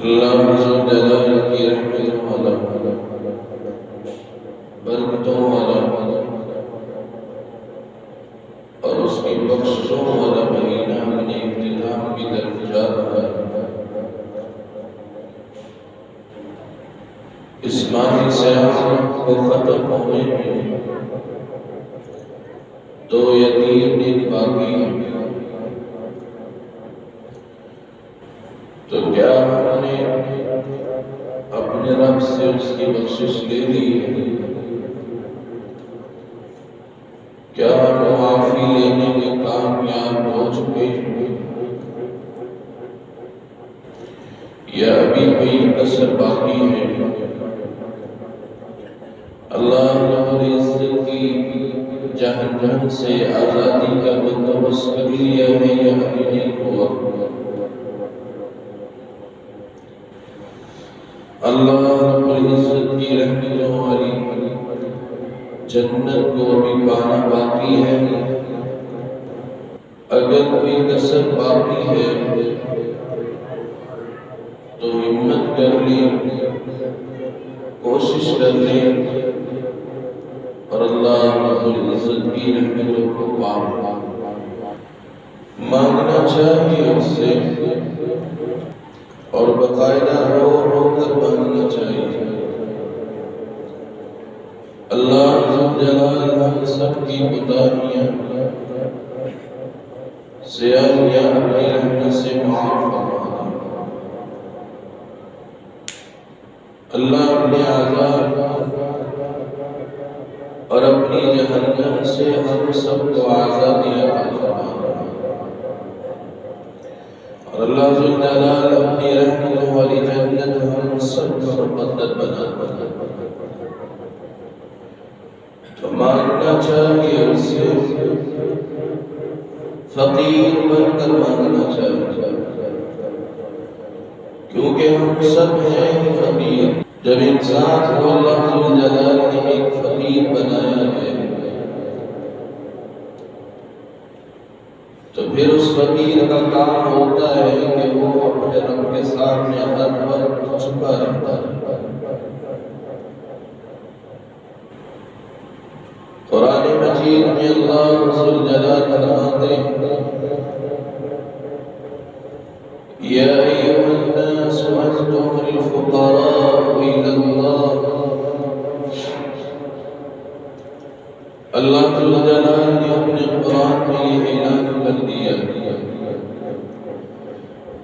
اللہ عزوجل کی رحمتوں والا، برکتوں والا اور اس کی بخششوں والا مہینہ اپنی اختتام کی طرف جا رہا ہے۔ اس ماہ سیاح کو ختم ہونے میں 2 یا 3 دن باقی ہیں، تو کیا ہم نے اپنے رب سے اس کی بخشش لے لی ہے؟ کیا ہم معافی لینے میں کامیاب ہو چکے ہیں یا ابھی کوئی کسر باقی ہے؟ اللہ رب العزت کی جہنم سے آزادی کا بندوبست کر لیا ہے یا ابھی نہیں ہوا؟ اللہ رب العزت کی رحمتوں والی جنت کو بھی پانا باقی ہے۔ اگر کوئی کسر باقی ہے تو ہمت کر لیں، کوشش کر لیں اور اللہ رب العزت کی رحمتوں کو پانا۔ مانگنا چاہیے اس سے اور باقاعدہ رو رو کر مانگنا چاہیے۔ اللہ ذوالجلال ہم سب کی کوتاہیاں سیاحیاں اپنی رحمت سے معاف فرما دے۔ اللہ اپنے عذاب اور اپنی جہنم سے ہم سب کو آزادی عطا فرما دے، اور اللہ ذوالجلال اپنی رحمتوں والی جنت ہم سب کو مقدر بنا دے۔ تو مانگنا چاہیے اس سے، فقیر بن کر مانگنا چاہیے، کیونکہ ہم سب ہیں فقیر۔ جب انسان کو اللہ ذوالجلال نے ایک فقیر بنایا ہے تو پھر اس فقیر کا کام ہوتا ہے کہ وہ اپنے رب کے سامنے ہر وقت چھپا رہتا ہے۔ قرآن مجید میں اللہ ذوالجلال فرماتے ہیں یا ایھا الناس انتم الفقراء الی اللہ۔ اللہ ذوالجلال نے اپنے قرآن میں یہ اعلان کر دیا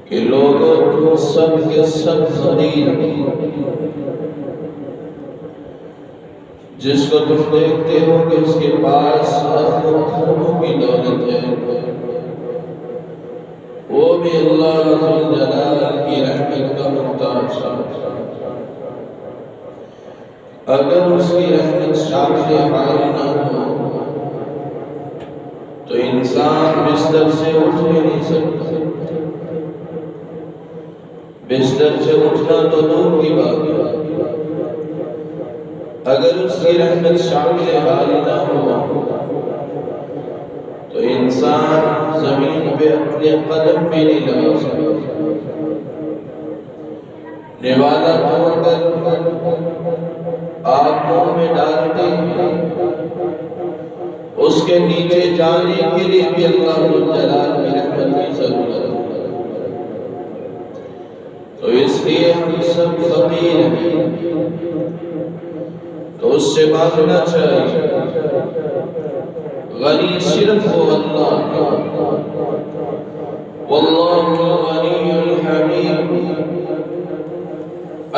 کہ لوگوں تم سب کے سب فقیر، جس کو تم دیکھتے ہو کہ اس کے پاس اربوں کی دولت ہے، وہ بھی اللہ ذوالجلال کی رحمت کا محتاج ہے۔ اگر اس کی رحمت شامل حال نہ ہو تو انسان بستر سے اٹھ بھی نہیں سکتا۔ بستر سے اٹھنا تو دور کی بات ہے، اگر اس کی رحمت شامل حال نہ ہو تو انسان زمین پہ اپنے قدم بھی نہیں لگا سکتا۔ نوالا توڑ کر آگ منہ میں ڈالتے ہیں، اس کے نیچے جانے کے لیے بھی اللہ ذوالجلال کی رحمت کی ضرورت ہے۔ تو اس لیے ہم سب فقیر ہیں، تو اس سے مانگنا چاہیے۔ غنی صرف ہو اللہ، واللہ الغنی الحمید،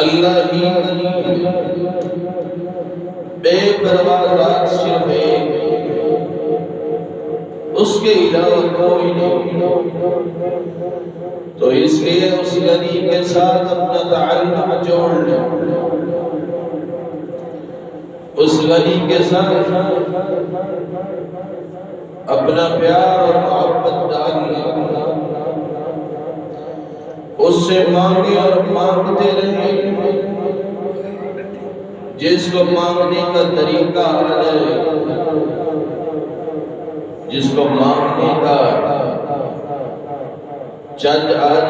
اللہ ہی غنی ہے، بے پرواہ ذات صرف ایک ہے، اس کے علاوہ کوئی نہیں۔ تو اس لیے اس غنی کے ساتھ اپنا تعلق جوڑ لیں، اس غنی کے ساتھ اپنا پیار اور محبت ڈال لیں، اس سے مانگے اور مانگتے رہیں۔ جس کو مانگنے کا طریقہ آ جائے، جس کو مانگنے کا چند آج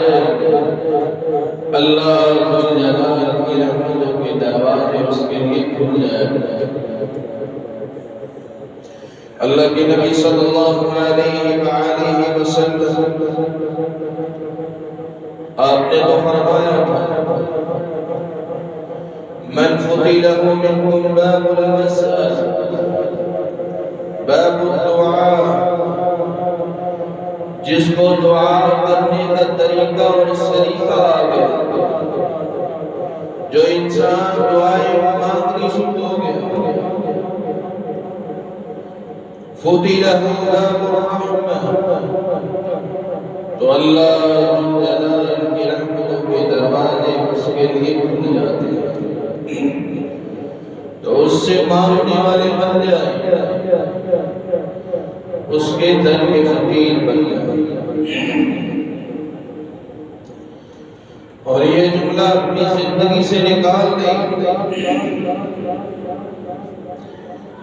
اللہ جلال کی رحمتوں کے دروازے اس کے لیے کھل جائے۔ اللہ کے نبی صلی اللہ علیہ وآلہ وسلم آپ نے تو فرمایا تھا من فتح له منكم باب المسألة باب الدعاء، جس کو دعا کرنے کا طریقہ اور سلیقہ آ گیا، جو انسان دعائیں مانگنی شروع ہو گیا، فتح له باب الرحمة، تو اللہ جلال کی رحمتوں کے دروازے اس کے لیے کھل جاتے ہیں، تو اس سے مانگنے والے بن جائیں، اس کے در کے فقیر بن جائیں۔ اور یہ جملہ اپنی زندگی سے نکال دیں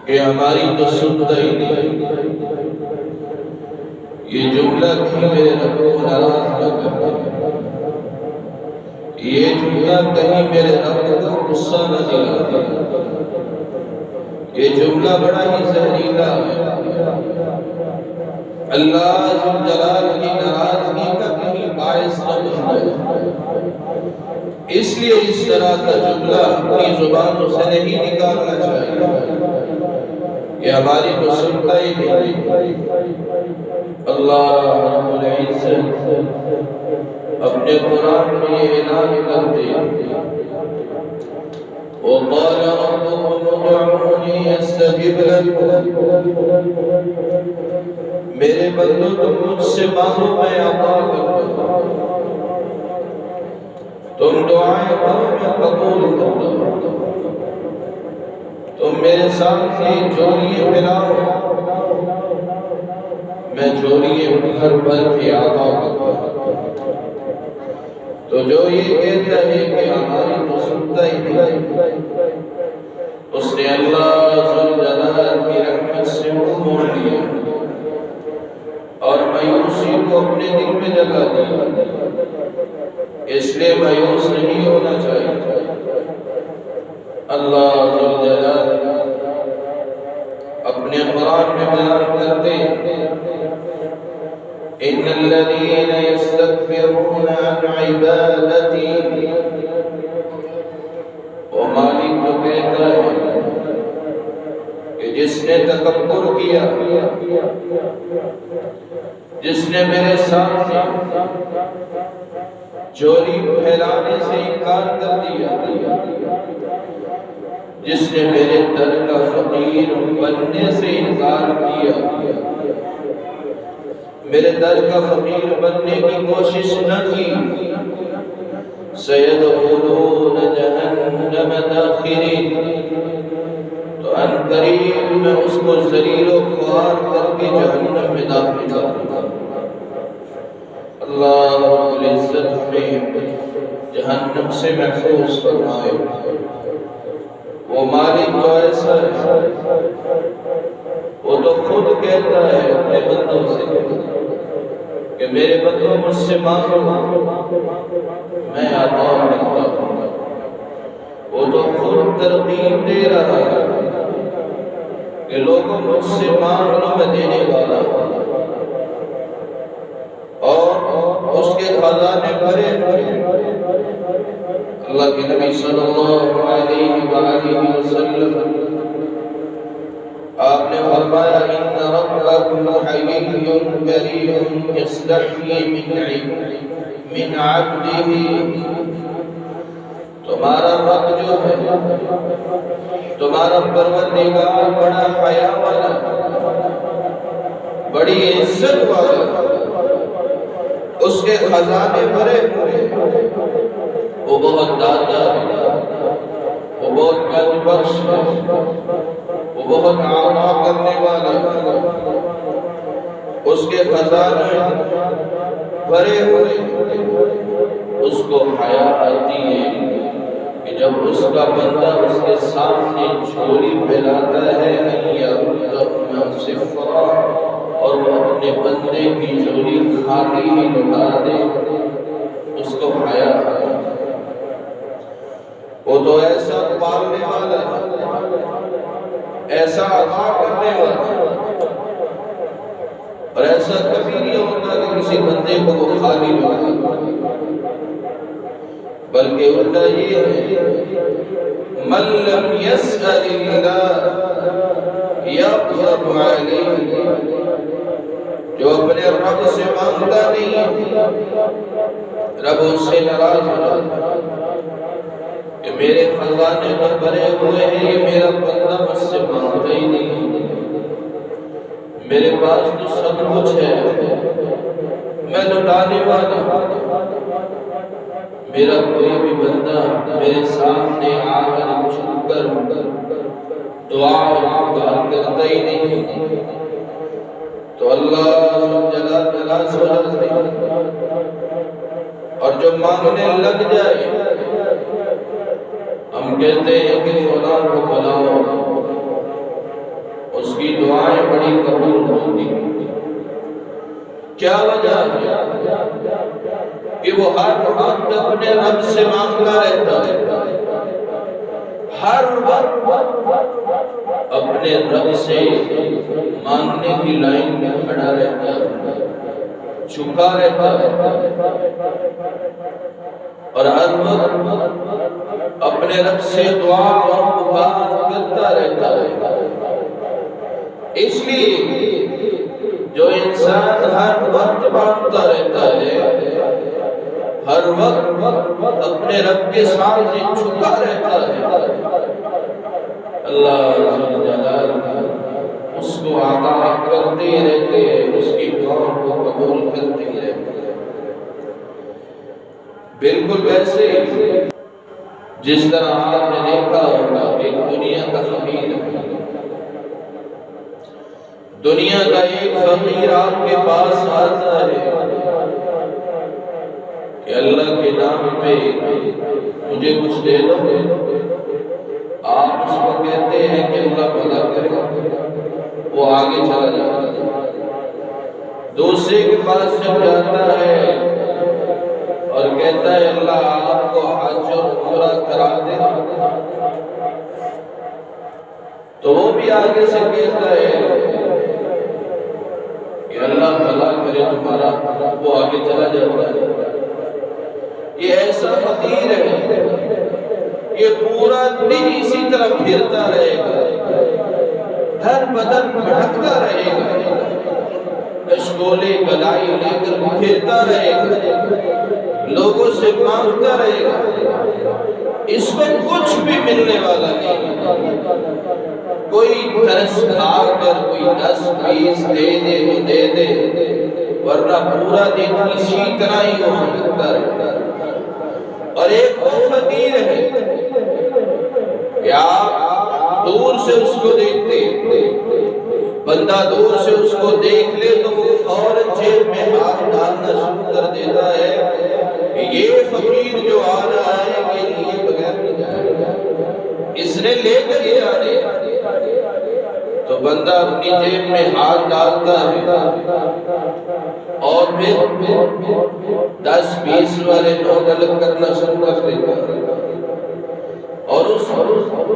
کہ ہماری تو سنتا ہی نہیں، یہ جملہ کہیں میرے رب کو ناراض نہ کرے، یہ جملہ کہیں میرے رب کا غصہ نہ دلاتا، یہ جملہ بڑا ہی زہریلا ہے، اللہ جلال کی ناراضگی کا کہیں باعث نہ بن جائے، اس لیے اس طرح کا جملہ اپنی زبانوں سے نہیں نکالنا چاہیے کہ ہماری تو سنتا ہی نہیں۔ اللہ رب العزت اپنے قرآن میں یہ اعلان کرتے ہیں وَقَالَ رَبُّكُمُ ادْعُونِي أَسْتَجِبْ لَكُمْ، میرے بندو تم مجھ سے مانگو میں عطا کرتا ہوں، تم دعائیں کرو میں قبول کرتا ہوں، تم میرے سامنے جوڑیے پھیلاؤ میں جوڑیے گھر بھر کے عطا کرتا ہوں۔ تو جو یہ کہتا ہے کہ ہماری تو سنتا ہی نہیں، اس نے اللہ ذوالجلال کی رحمت سے منہ موڑ لیا اور مایوسی کو اپنے دل میں جگہ دیا، اس لیے مایوس نہیں ہونا چاہیے۔ اللہ ذوالجلال اپنے قرآن میں بیان کرتے ان الذين يستكبرون عن عبادتي، وہ مالک تو کہتا ہے کہ جس نے تکبر کیا، جس نے میرے سامنے چوری پھیلانے سے انکار کر دیا، جس نے میرے در کا فقیر بننے سے انکار کیا، میرے در کا فقیر بننے کی کوشش نہ کی، سَيَدْخُلُونَ جَهَنَّمَ دَاخِرِينَ، تو ان قریب میں اس کو ذلیل و خوار کر کے جہنم میں داخل کروں۔ اللہ رب العزت ہمیں جہنم سے محفوظ فرمائے۔ وہ مالک تو ایسا ہے، وہ تو خود کہتا ہے اپنے بندوں سے کہ میرے بندوں مجھ سے مانگو میں عطا کرتا ہوں، وہ تو خود ترغیب دے رہا ہے کہ لوگوں مجھ سے مانگ لو میں دینے والا ہوں، اور اس کے خزانے بھرے اللہ کے نبی صلی اللہ علیہ وآلہ وسلم آپ نے فرمایا ان ربکم حی کریم یستحیی من عبدہ، تمہارا رب جو ہے، تمہارا پروردگار بڑا حیا والا، بڑی عزت والا، اس کے خزانے بھرے ہوئے، وہ بہت داتا ہے، وہ بہت گنج بخش ہے، وہ بہت عطا کرنے والا ہے، اس کے خزانے بھرے ہوئے، اس کو حیا آتی ہے کہ جب اس کا بندہ اس کے سامنے جھولی پھیلاتا ہے اور وہ اپنے بندے کی جولی خالی ہی لوٹا دے، اس کو حیا آئے۔ وہ تو ایسا پالنے والا ہے، ایسا عطا کرنے والا ہے، اور ایسا کبھی نہیں ہوتا کہ کسی بندے کو وہ خالی لوٹا، بلکہ الٹا یہ ہے من لم يسأل اللہ یغضب علیہ، جو اپنے رب سے مانگتا نہیں رب اس سے ناراض ہو جاتا کہ میرے خزانے تو بھرے ہوئے ہیں، یہ میرا بندہ مجھ سے مانگتا ہی نہیں، میرے پاس تو سب کچھ ہے، میں لٹانے والا، میرا کوئی بھی بندہ میرے سامنے آ کر چھپ کر دعا اور پکار کرتا ہی نہیں، تو اللہ جلال ناراض ہو جاتے ہیں، اور جو مانگنے لگ جائے ہم کہتے ہیں کہ فلاں کو بلاؤ، اس کی دعائیں بڑی قبول ہوتی، کیا وجہ ہے کہ وہ ہر وقت اپنے رب سے مانگتا رہتا ہے، ہر وقت اپنے رب سے مانگنے کی لائن میں کھڑا رہتا ہے، جھکا رہتا ہے، اور ہر وقت اپنے رب سے دعا اور پکار کرتا رہتا ہے۔ اس لیے جو انسان ہر وقت مانگتا رہتا ہے، ہر وقت اپنے رب کے سامنے جھکا رہتا ہے، اللہ عز و جلال اس کو عطا کرتے ہی رہتے ہیں، اس کی دعاؤں کو قبول کرتے ہی رہتے ہیں۔ بالکل ویسے جس طرح آپ نے دیکھا ہوگا ایک دنیا کا فقیر ہے، دنیا کا ایک فقیر آپ کے پاس آتا ہے کہ اللہ کے نام پہ مجھے کچھ دے دو، آپ اس کو کہتے ہیں کہ اللہ بھلا کرے، وہ آگے چلا جاتا ہے، دوسرے کے پاس جب جاتا ہے اور کہتا ہے اللہ آپ کو حج اور عمرہ کرا دے، تو وہ بھی آگے سے کہتا ہے کہ اللہ بھلا کرے تمہارا، وہ آگے چلا جاتا ہے۔ یہ ایسا فقیر ہے، یہ پورا دن اسی طرح پھرتا رہے گا، دھر بدر بھٹکتا رہے گا، کشکولے گدائی لے کر پھرتا رہے گا، لوگوں سے مانگتا رہے گا، اس کو کچھ بھی ملنے والا نہیں، کوئی ترس کھا کر کوئی 10-20 دے دے تو دے دے، ورنہ پورا دن اسی طرح ہی وہ بھٹکتا رہے گا۔ اور ایک وہ فقیر ہے کہ آپ دور سے اس کو دیکھتے، بندہ دور سے اس کو دیکھ لے تو وہ فوراً جیب میں ہاتھ ڈالنا شروع کر دیتا ہے کہ یہ فقیر جو آ رہا ہے یہ لیے بغیر نہیں جائے گا، اس نے لے کر ہی جانے، تو بندہ اپنی جیب میں ہاتھ ڈالتا ہے اور پھر 10-20 والے نوٹ الگ کرنا شروع کر دیتا ہے، اور اس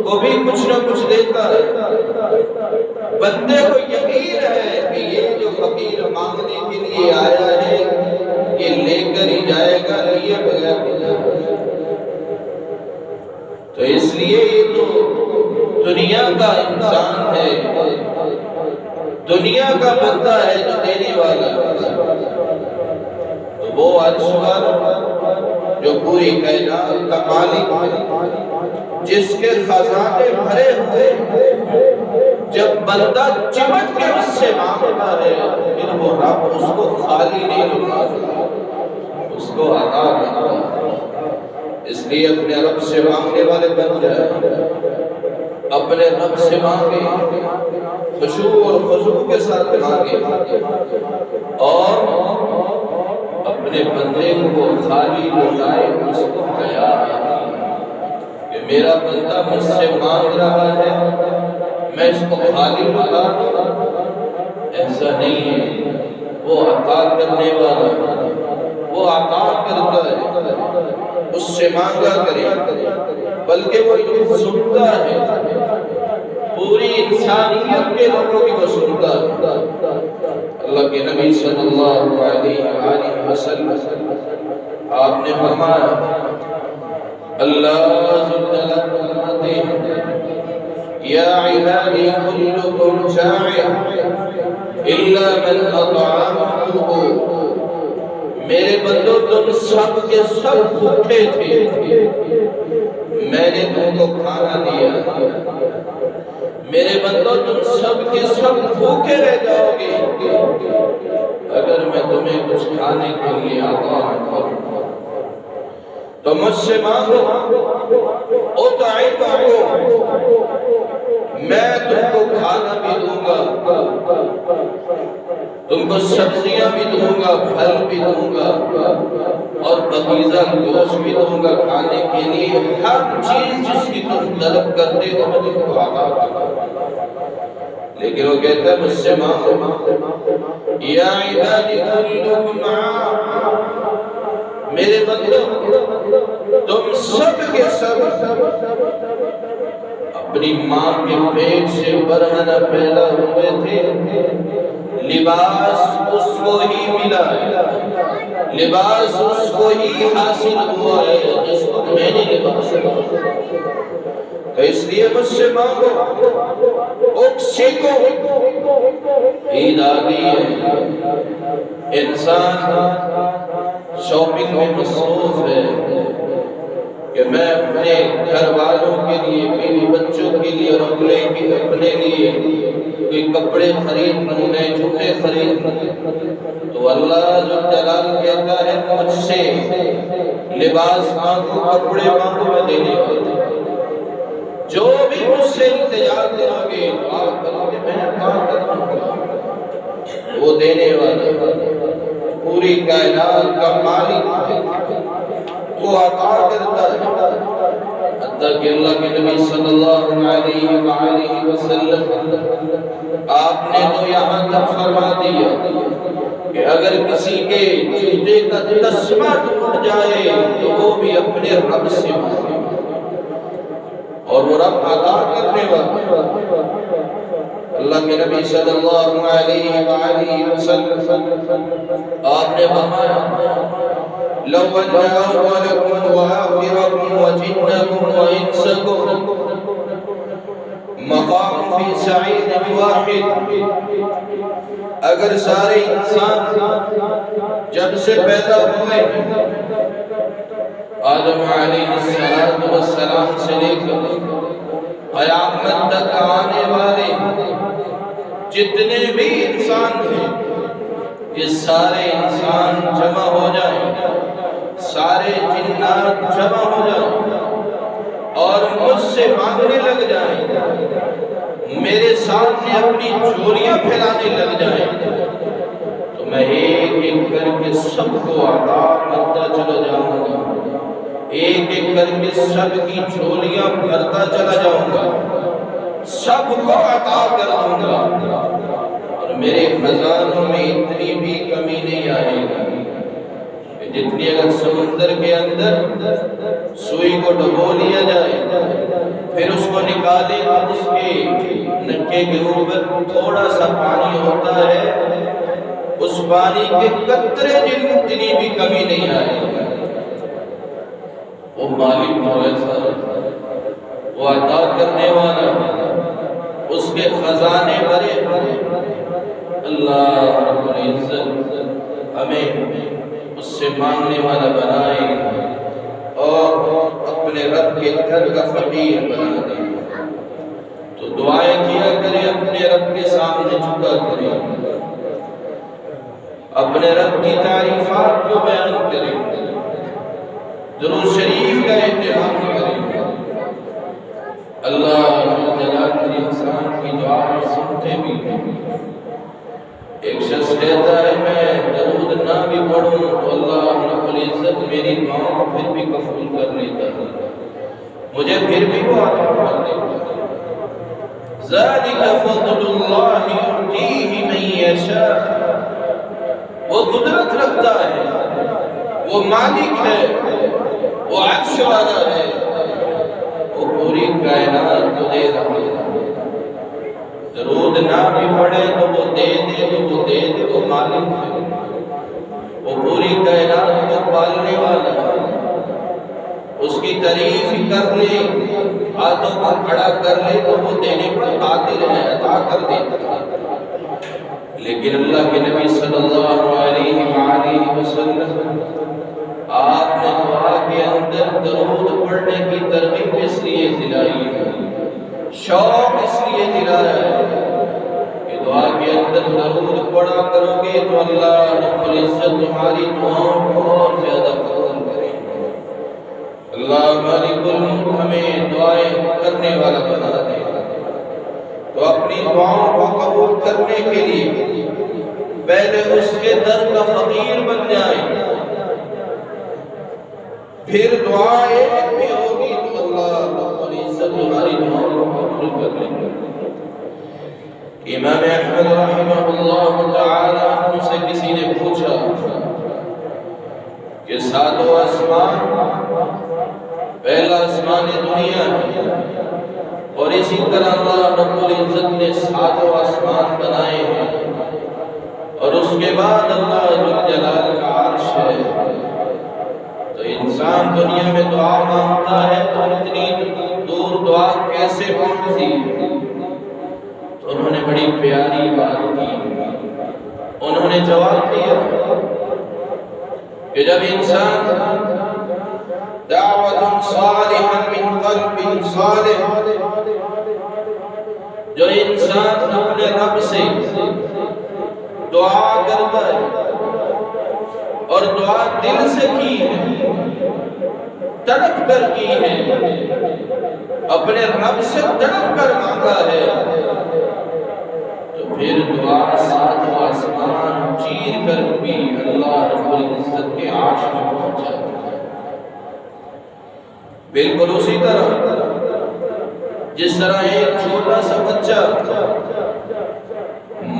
کو بھی کچھ نہ کچھ دیتا ہے۔ بندے کو یقین ہے کہ یہ جو فقیر مانگنے کے لیے آیا ہے یہ لے کر ہی جائے گا، لیے بغیر نہیں جائے گا۔ تو اس لیے یہ تو دنیا کا انسان ہے، دنیا کا بندہ ہے جو دینے والا ہے، تو وہ عرشوار جو پوری کائنات کا مالک ہے، جس کے خزانے بھرے ہوئے، جب بندہ چمٹ کے اس سے مانگتا ہے پھر وہ رب اس کو خالی نہیں لوٹاتا، اس کو عطا کرتا ہے۔ اس لیے اپنے رب سے مانگنے والے بن جائے، اپنے رب سے مانگے، خشوع اور خضوع کے ساتھ مانگے، اور اپنے بندے کو خالی لوٹائے، اس کو حیا آتی کہ میرا بندہ مجھ سے مانگ رہا ہے، میں اس کو خالی لوٹا دوں، ایسا نہیں ہے، وہ عطا کرنے والا، وہ عطا کرتا ہے، اس سے مانگا کرے، بلکہ وہ جو سنتا ہے پوری انسانیت کے لوگوں کی وہ سنتا ہے۔ اللہ کے نبی صلی اللہ علیہ وآلہ وسلم آپ نے فرمایا، اللہ ذوالجلال فرماتے ہیں، یا عبادی کلکم جائع الا من اطعمتہ، میرے بندو تم سب کے سب بھوکے تھے، میں نے تم کو کھانا دیا، میرے بندو تم سب کے سب بھوکے رہ جاؤ گے اگر میں تمہیں کچھ کھانے کے لیے عطا کروں، تو مجھ سے مانگو، اطعمکم، میں تم کو کھانا بھی دوں گا، تم کو سبزیاں بھی دوں گا، پھل بھی دوں گا، اور پکیزہ گوشت بھی دوں گا کھانے کے لیے، ہر چیز جس کی تم طلب کرتے ہو میں تم کو عطا کروں۔ لیکن وہ کہتا ہے مجھ سے مانگو، یا عبادی کلکم عاق، میرے بندو تم سب کے سب اپنی ماں کے پیٹ سے برہنہ پیدا ہوئے تھے، لباس اس کو ہی ملا ہے، لباس اس کو ہی حاصل ہوا ہے جس کو میں نے لباس دیا، تو اس لیے مجھ سے مانگو، اکسکو، عید آ گئی ہے، انسان شاپنگ میں مصروف ہے کہ میں اپنے گھر والوں کے لیے، بیوی بچوں کے لیے اور اپنے لیے کوئی کپڑے خرید لوں، نئے جوتے خرید لوں، تو اللہ ذوالجلال کہتا ہے مجھ سے لباس مانگو، کپڑے مانگو، میں دینے والا، جو بھی مجھ سے التجا کرو گے، دعا کرو گے، میں عطا کروں گا، وہ دینے والا، پوری کائنات کا مالک ہے، وہ عطا کرتا ہے، حتیٰ کہ اللہ کے نبی صلی اللہ علیہ وآلہ وسلم آپ نے تو یہاں تک فرما دیا کہ اگر کسی کے جوتے کا تسمہ ٹوٹ جائے تو وہ بھی اپنے رب سے مانگے، اور وہ رب عطا کرنے والا۔ اللہ کے نبی صلی اللہ علیہ وآلہ وسلم آپ نے فرمایا، لو ان اولکم وآخرکم وجنکم وانسکم مقام فی سعید واحد، اگر سارے انسان جب سے پیدا ہوئے آدم علیہ السلام سے لے کر قیامت تک آنے والے جتنے بھی انسان ہیں، یہ سارے انسان جمع ہو جائیں، سارے جنات جمع ہو جائیں اور مجھ سے مانگنے لگ جائیں، میرے سامنے اپنی جولیاں پھیلانے لگ جائیں، تو میں ایک ایک کر کے سب کو عطا کرتا چلا جاؤں گا، ایک ایک کر کے سب کی جھولیاں بھرتا چلا جاؤں گا، سب کو عطا کر دوں گا، اور میرے خزانوں میں اتنی بھی کمی نہیں آئے گی کہ جتنی اگر سمندر کے اندر سوئی کو ڈبو لیا جائے، پھر اس کو نکالے تو اس کے نکے کے اوپر تھوڑا سا پانی ہوتا ہے، اس پانی کے قطرے جتنی بھی کمی نہیں آئے گی۔ وہ مالک تو ایسا ہے، وہ عطا کرنے والا، اس کے خزانے بھرے، اللہ رب العزت ہمیں اس سے مانگنے والا بنائے اور اپنے رب کے گھر کا فقیر بنا دے۔ تو دعائیں کیا کریں، اپنے رب کے سامنے جھکا کریں، اپنے رب کی تعریفات کو بیان کریں، درود شریف کا اہتمام کریں۔ اللہ جلال کی انسان کی دعا سنتے بھی ہیں۔ ایک شخص کہتا ہے میں درود نہ بھی پڑھوں تو اللہ رب العزت میری دعا کو پھر بھی قبول کر لیتا ہے، مجھے پھر بھی وہ عطا کر دیتا ہے۔ ذَلِكَ فَضْلُ اللَّهِ يُؤْتِيهِ مَن يَشَاءُ، وہ قدرت رکھتا ہے، وہ مالک ہے، وہ عرش والا ہے، وہ پوری کائنات کو دے رہا ہے۔ درود نہ بھی پڑھے تو وہ دے دے، وہ مالک ہے، وہ پوری کائنات کو پالنے والا ہے۔ اس کی تعریف کر لے، ہاتھوں کو کھڑا کر لے تو وہ دینے پر قادر ہے، عطا کر دیتا ہے۔ لیکن اللہ کے نبی صلی اللہ علیہ وآلہ وسلم آپ نے دعا کے اندر درود پڑھنے کی ترغیب اس لیے دلائی ہے، شوق اس لیے دلایا ہے کہ دعا کے اندر درود پڑھا کرو گے تو اللہ رب العزت تمہاری دعاؤں کو اور زیادہ قبول کرے۔ اللہ مالک الملک ہمیں دعائیں کرنے والا بنا دے۔ تو اپنی دعاؤں کو قبول کرنے کے لیے پہلے اس کے در کا فقیر بن جائیں، پھر دعا ایک بھی ہوگی تو اللہ رب العزت تمہاری دعاؤں کو قبول کر لیں گے۔ امام احمد رحمہ اللہ تعالی عنہ سے کسی نے پوچھا کہ ساتوں آسمان، پہلا آسمان دنیا ہے اور اسی طرح اللہ رب العزت نے ساتوں آسمان بنائے ہیں اور اس کے بعد اللہ ذوالجلال کا عرش ہے، تو انسان دنیا میں دعا مانگتا ہے تو اتنی دور دعا کیسے پہنچتی؟ تو انہوں نے بڑی پیاری بات کی، انہوں نے جواب دیا کہ جب انسان دعوت صالحا من قلب صالح، جو انسان اپنے رب سے دعا کرتا ہے اور دعا دل سے کی ہے، تڑپ کر کی ہے، اپنے رب سے تڑپ کر مانگا ہے، تو پھر دعا ساتوں آسمان چیر کر بھی اللہ رب العزت کے عرش میں پہنچ جاتا ہے۔ بالکل اسی طرح جس طرح ایک چھوٹا سا بچہ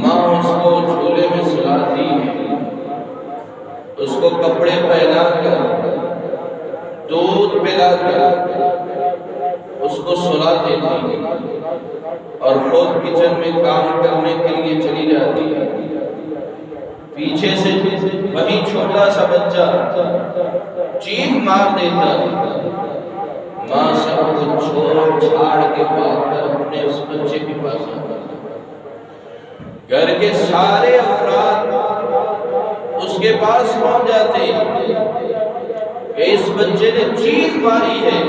ماں اس کو جھولے میں سلاتی ہے، اس کو کپڑے پہنا کر، دودھ پلا کر اس کو سلا دیتی ہے اور خود کچن میں کام کرنے کے لیے چلی جاتی ہے، پیچھے سے وہی چھوٹا سا بچہ چیخ مار دیتا ہے، ماں سب کو چھوڑ چھاڑ کے بھاگ کر اپنے اس بچے کے پاس آتا ہے۔ گھر کے سارے افراد اس کے پاس پہنچ جاتے ہیں کہ اس بچے نے چیخ ماری ہے،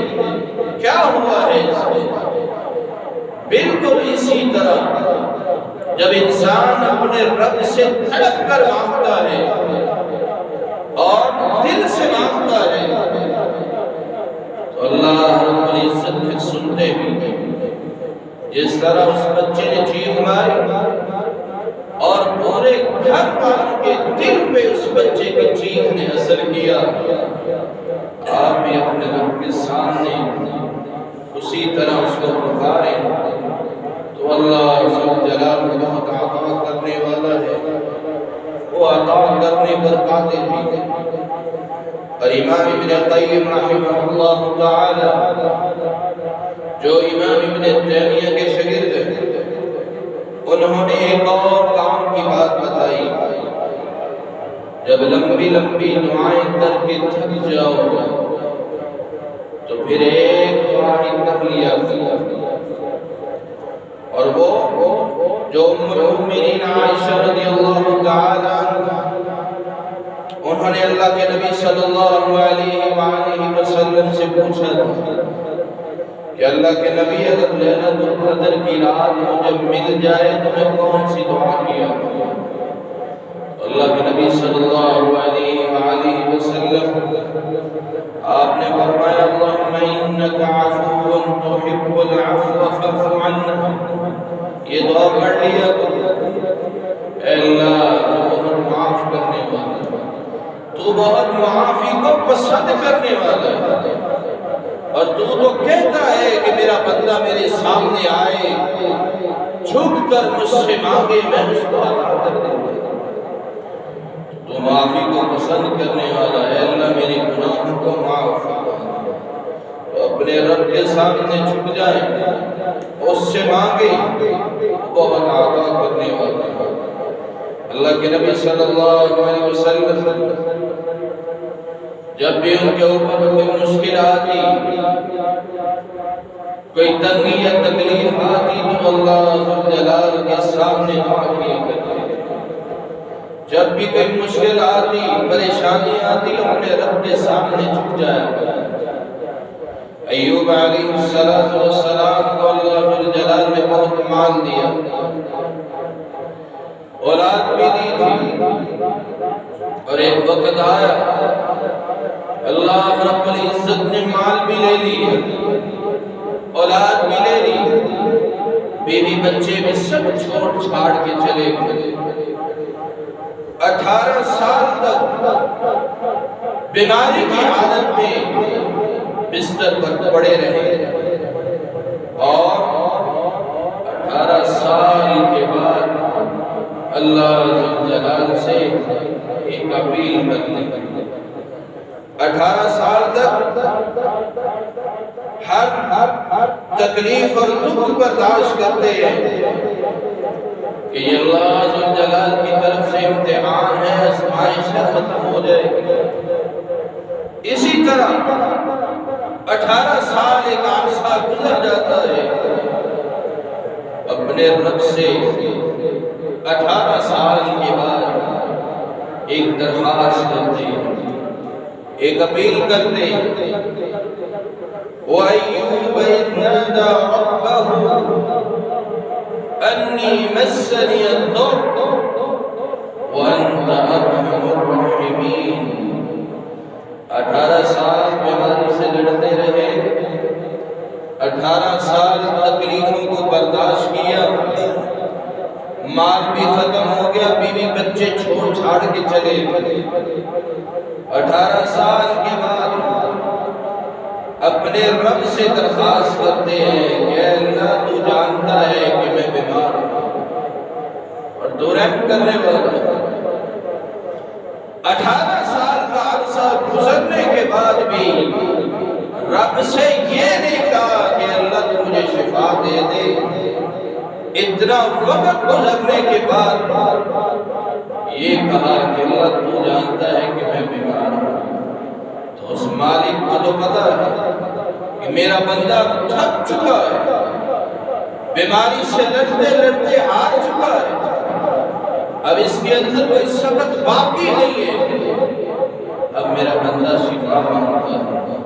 کیا ہوا ہے اس میں؟ بالکل اسی طرح جب انسان اپنے رب سے تڑپ کر مانگتا ہے اور دل سے مانگتا ہے تو اللہ رب العزت پھر سنتے بھی ہیں۔ جس طرح اس بچے نے چیخ ماری اور پورے گھر والوں کے دل پہ اس بچے کی چیخ نے اثر کیا، آپ بھی اپنے رب کے سامنے اسی طرح اس کو پکاریں تو اللہ ذوالجلال بہت عطا کرنے والا ہے، وہ عطا کرنے پر قادر بھی ہے۔ اور امام ابن قیم رحمہ اللہ تعالی جو امام ابن تیمیہ کے شاگرد ہیں، انہوں نے ایک اور کام کی بات بتائی، جب لمبی لمبی دعائیں کر کے تھک جاؤ تو پھر ایک دعا ہی کر لیا اور وہ جو ام المؤمنین عائشہ رضی اللہ تعالی عنہا، انہوں نے اللہ کے نبی صلی اللہ علیہ وآلہ وسلم سے پوچھا کہ اللہ کے نبی اگر لیلۃ القدر کی رات مجھے مل جائے تو میں کون سی دعا کیا؟ اللہ کے نبی صلی اللہ علیہ وآلہ وسلم آپ نے فرمایا اللہم انک عفو تحب العفو فاعف عنا، یہ دعا پڑھ لیا اے اللہ تو بہت معاف کرنے والا ہے، تو بہت معافی کو پسند کرنے والا ہے، اور تو کہتا ہے کہ میرا بندہ میرے سامنے آئے جھک کر مجھ سے مانگے میں اس کو عطا کر دوں گا۔ تو معافی کو پسند کرنے والا ہے، اللہ میری گناہوں کو معاف فرما۔ تو اپنے رب کے سامنے جھک جائے، اس سے مانگے، بہت عطا کرنے والا ہے۔ اللہ کے نبی صلی اللہ علیہ وسلم جب بھی ان کے اوپر کوئی مشکل آتی، کوئی تنگی یا تکلیف آتی تو اللہ ذوالجلال کے سامنے دعا کیا کرتے۔ جب بھی کوئی مشکل آتی، پریشانی آتی، اپنے رب کے سامنے جھک جایا۔ ایوب علیہ السلام کو اللہ ذوالجلال نے بہت مال دیا، اولاد بھی دی تھی، اور ایک وقت آیا اللہ رب العزت نے مال بھی لے لیا، اولاد بھی لے لی، بیوی بچے بھی سب چھوڑ چھاڑ کے چلے گئے۔ 18 سال تک بیماری کی حالت میں بستر پر پڑے رہے، اور 18 سال کے بعد اللہ جلال سے ایک اپیل کرنے لگے۔ 18 سال تک ہر تکلیف اور دکھ برداشت کرتے ہیں کہ یہ اللہ ذوالجلال کی طرف سے امتحان ہے، آزمائش ہے، ختم ہو جائے گی۔ اسی طرح 18 سال ایک عرصہ گزر جاتا ہے، اپنے رب سے 18 سال کے بعد ایک درخواست کرتے ہیں، ایک اپیل کرتے ہیں۔ وَأَيُّوبَ إِذْ نَادَى رَبَّهُ أَنِّي مَسَّنِيَ الضُّرُّ وَأَنْتَ أَرْحَمُ الرَّاحِمِينَ۔ 18 سال بیماری سے لڑتے رہے، 18 سال تکلیفوں کو برداشت کیا، مال بھی ختم ہو گیا، بیوی بچے چھوڑ چھاڑ کے چلے گئے۔ 18 سال کے بعد اپنے رب سے درخواست کرتے ہیں کہ اے اللہ تو جانتا ہے کہ میں بیمار ہوں اور تو رحم کرنے والا ہے۔ 18 سال کا عرصہ گزرنے کے بعد بھی رب سے یہ نہیں کہا کہ اللہ تو مجھے شفا دے دے۔ اتنا وقت گزرنے کے بعد یہ کہا کہ اللہ تو جانتا ہے کہ میں بیمار ہوں۔ تو اس مالک کو تو پتا ہے کہ میرا بندہ تھک چکا ہے، بیماری سے لڑتے لڑتے ہار چکا ہے، اب اس کے اندر کوئی سخت باقی نہیں ہے، اب میرا بندہ شفا مانگتا ہے۔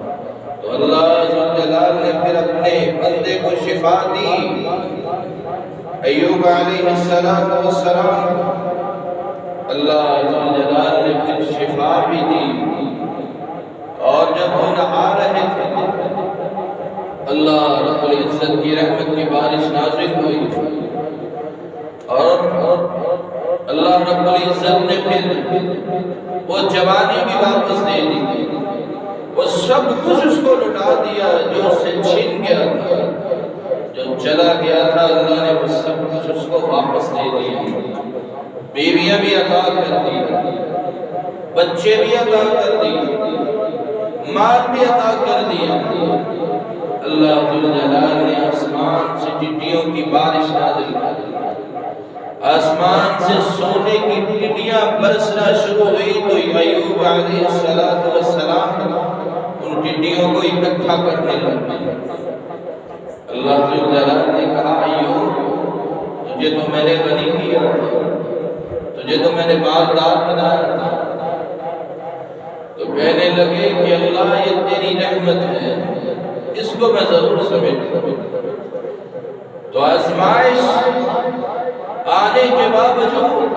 تو اللہ ذوالجلال نے پھر اپنے بندے کو شفا دی۔ ایوب علیہ السلام اللہ ذوالجلال نے پھر شفا بھی دی، اور جب وہ نہا رہے تھے اللہ رب العزت کی رحمت کی بارش نازل ہوئی، اور اللہ رب العزت نے پھر وہ جوانی بھی واپس دے دی، وہ سب کچھ اس کو لٹا دیا جو اس سے چھین گیا تھا، جو چلا گیا تھا اللہ نے وہ سب کچھ اس کو واپس دے دیا۔ بیویاں بھی عطا کر دی، بچے بھی عطا کر دی، مال بھی عطا کر دیا۔ اللہ ذوالجلال نے آسمان سے ٹڈیوں کی بارش نازل کر دی، آسمان سے سونے کی ٹڈیاں برسنا شروع ہوئی، تو ایوب علیہ السلام ان ٹڈیوں کو اکٹھا کرنے لگے۔ اللہ ذوالجلال نے کہا ایوب تجھے تو میں نے غنی کیا تھا، تجھے تو میں نے مالدار بنایا تھا۔ تو کہنے لگے کہ اللہ یہ تیری رحمت ہے، اس کو میں ضرور سمجھوں۔ تو آزمائش آنے کے باوجود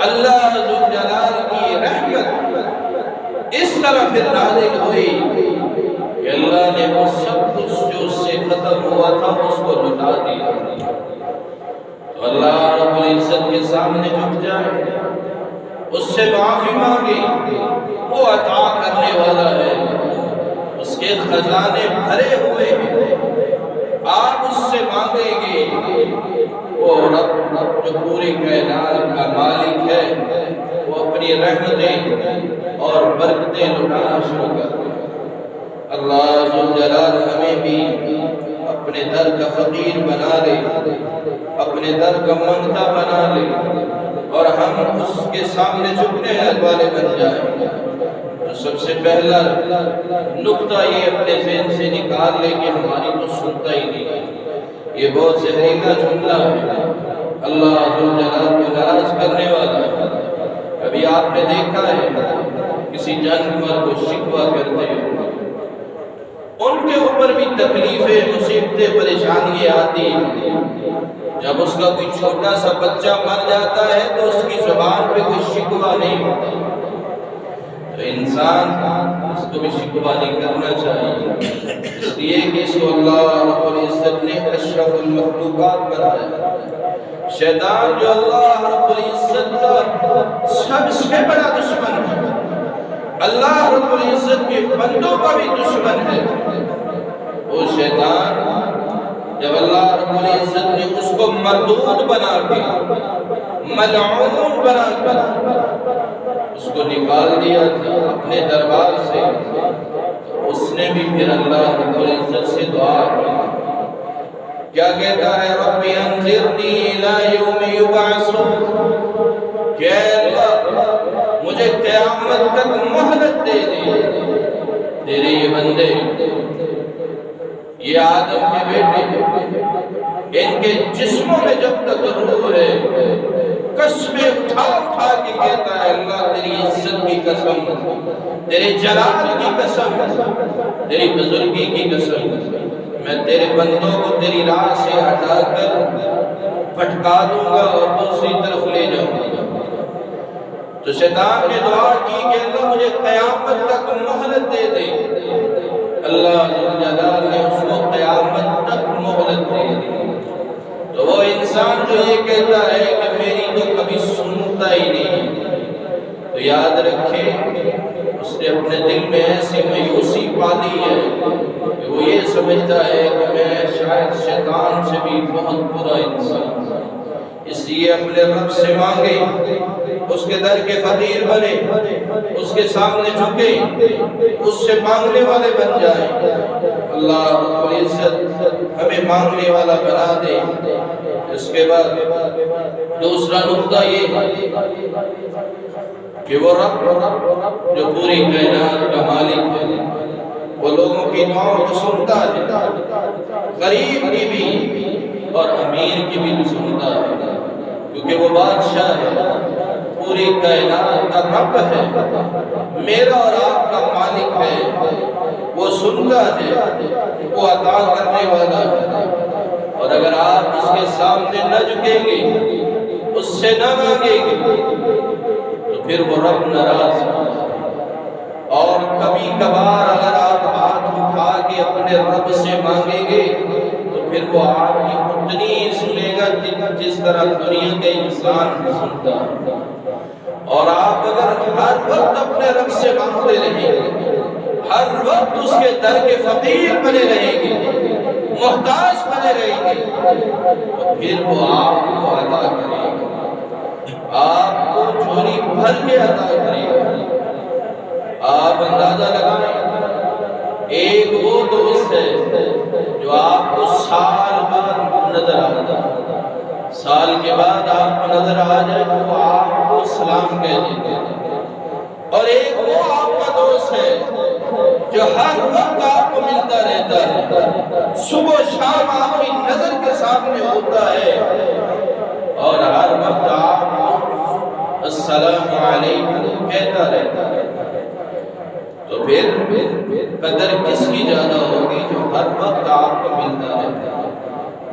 اللہ ذوالجلال کی رحمت اس طرح پھر نازل ہوئی کہ اللہ نے وہ سب کچھ جو اس سے ختم ہوا تھا اس کو لٹا دیا۔ تو اللہ رب العزت کے سامنے جھک جائے، اس سے معافی مانگے، وہ عطا کرنے والا ہے، اس کے خزانے بھرے ہوئے ہیں۔ آپ اس سے مانگیں گے، وہ رب جو پوری کائنات کا مالک ہے وہ اپنی رحمتیں اور برکتیں لٹانا شروع کر دے۔ اللہ ذوالجلال ہمیں بھی اپنے در کا فقیر بنا لے، اپنے در کا منگتا بنا لے، اور ہم اس کے سامنے جھکنے والے بن جائیں۔ تو سب سے پہلا نقطہ یہ اپنے ذہن سے نکال لے کہ ہماری تو سنتا ہی نہیں ہے۔ یہ بہت زہریلا جملہ ہے، اللہ ذوالجلال کو ناراض کرنے والا ہے۔ کبھی آپ نے دیکھا ہے کسی جانور کو شکوہ کرتے ہو؟ ان کے اوپر بھی تکلیفیں، مصیبتیں، پریشانیاں آتی ہیں۔ جب اس کا کوئی چھوٹا سا بچہ مر جاتا ہے تو اس کی زبان پہ کوئی شکوہ نہیں ہوتا، تو انسان اس کو بھی شکوہ نہیں کرنا چاہیے، اس لیے کہ اس کو اللہ رب العزت نے اشرف المخلوقات بنایا۔ شیطان جو اللہ رب العزت کا سب سے بڑا دشمن ہے، اللہ رب العزت کے بندوں کا بھی دشمن ہے، وہ شیطان جب اللہ رب العزت نے اس کو مردود بنا کے، ملعون بنا کر اس کو نکال دیا تھا اپنے دربار سے، اس نے بھی پھر اللہ رب العزت سے دعا کی۔ کیا کہتا ہے؟ رب انظرنی الی یوم یبعثون، کہ اللہ مجھے قیامت تک مہلت دے دے۔ تیرے یہ بندے، یہ آدم کے بیٹے، ان کے جسموں میں جب تک روح ہے، قسمیں اٹھا اٹھا کے کہتا ہے اللہ تیری عزت کی قسم، تیرے جلال کی قسم، تیری بزرگی کی قسم، میں تیرے بندوں کو تیری راہ سے ہٹا کر پھٹکا دوں گا اور دوسری طرف لے جاؤں گا۔ تو شیطان نے دعا کی کہ اللہ مجھے قیامت تک مہلت دے دے۔ اللہ ذوالجلال نے اس کو قیامت تک مہلت دے دی۔ تو وہ انسان جو یہ کہتا ہے کہ میری تو کبھی سنتا ہی نہیں، تو یاد رکھے اس نے اپنے دل میں ایسی مایوسی پالی ہے کہ وہ یہ سمجھتا ہے کہ میں شاید شیطان سے بھی بہت برا انسان ہوں۔ اس لیے اپنے رب سے مانگے، اس کے در کے فقیر بنے، اس کے سامنے جھکے، اس سے مانگنے والے بن جائیں۔ اللہ رب العزت ہمیں مانگنے والا بنا دے۔ اس کے بعد دوسرا نقطہ یہ کہ وہ رب جو پوری کائنات کا مالک ہے، وہ لوگوں کی دعاؤں کو سنتا ہے، غریب کی بھی اور امیر کی بھی سنتا ہے، کیونکہ وہ بادشاہ ہے، پوری کائنات کا رب ہے، میرا اور آپ کا مالک ہے، وہ سنتا ہے، وہ عطا کرنے والا ہے۔ اور اگر آپ اس کے سامنے نہ جھکیں گے، اس سے نہ مانگیں گے، تو پھر وہ رب ناراض ہوگا۔ اور کبھی کبھار اگر آپ ہاتھ اٹھا کے اپنے رب سے مانگیں گے تو پھر وہ آپ کی اتنی سنے گا جس طرح دنیا کے انسان سنتا ہے۔ اور آپ اگر ہر وقت اپنے رب سے مانگتے رہیں گے، ہر وقت اس کے در کے فقیر بنے رہیں گے، محتاج بنے رہیں گے، تو پھر وہ آپ کو عطا کرے گا، آپ کو جھولی بھر کے عطا کرے گا۔ آپ اندازہ لگائیں، ایک وہ دوست ہے جو آپ کو سال بعد نظر آتا ہے، سال کے بعد آپ کو نظر آ جائے تو وہ آپ کو سلام کہہ دیں گے، اور ایک وہ آپ کا دوست ہے جو ہر وقت آپ کو ملتا رہتا ہے، صبح شام آپ کی نظر کے سامنے ہوتا ہے، اور ہر وقت آپ کو السلام علیکم کہتا رہتا ہے۔ تو پھر قدر کس کی زیادہ ہوگی جو ہر وقت آپ کو ملتا رہتا ہے؟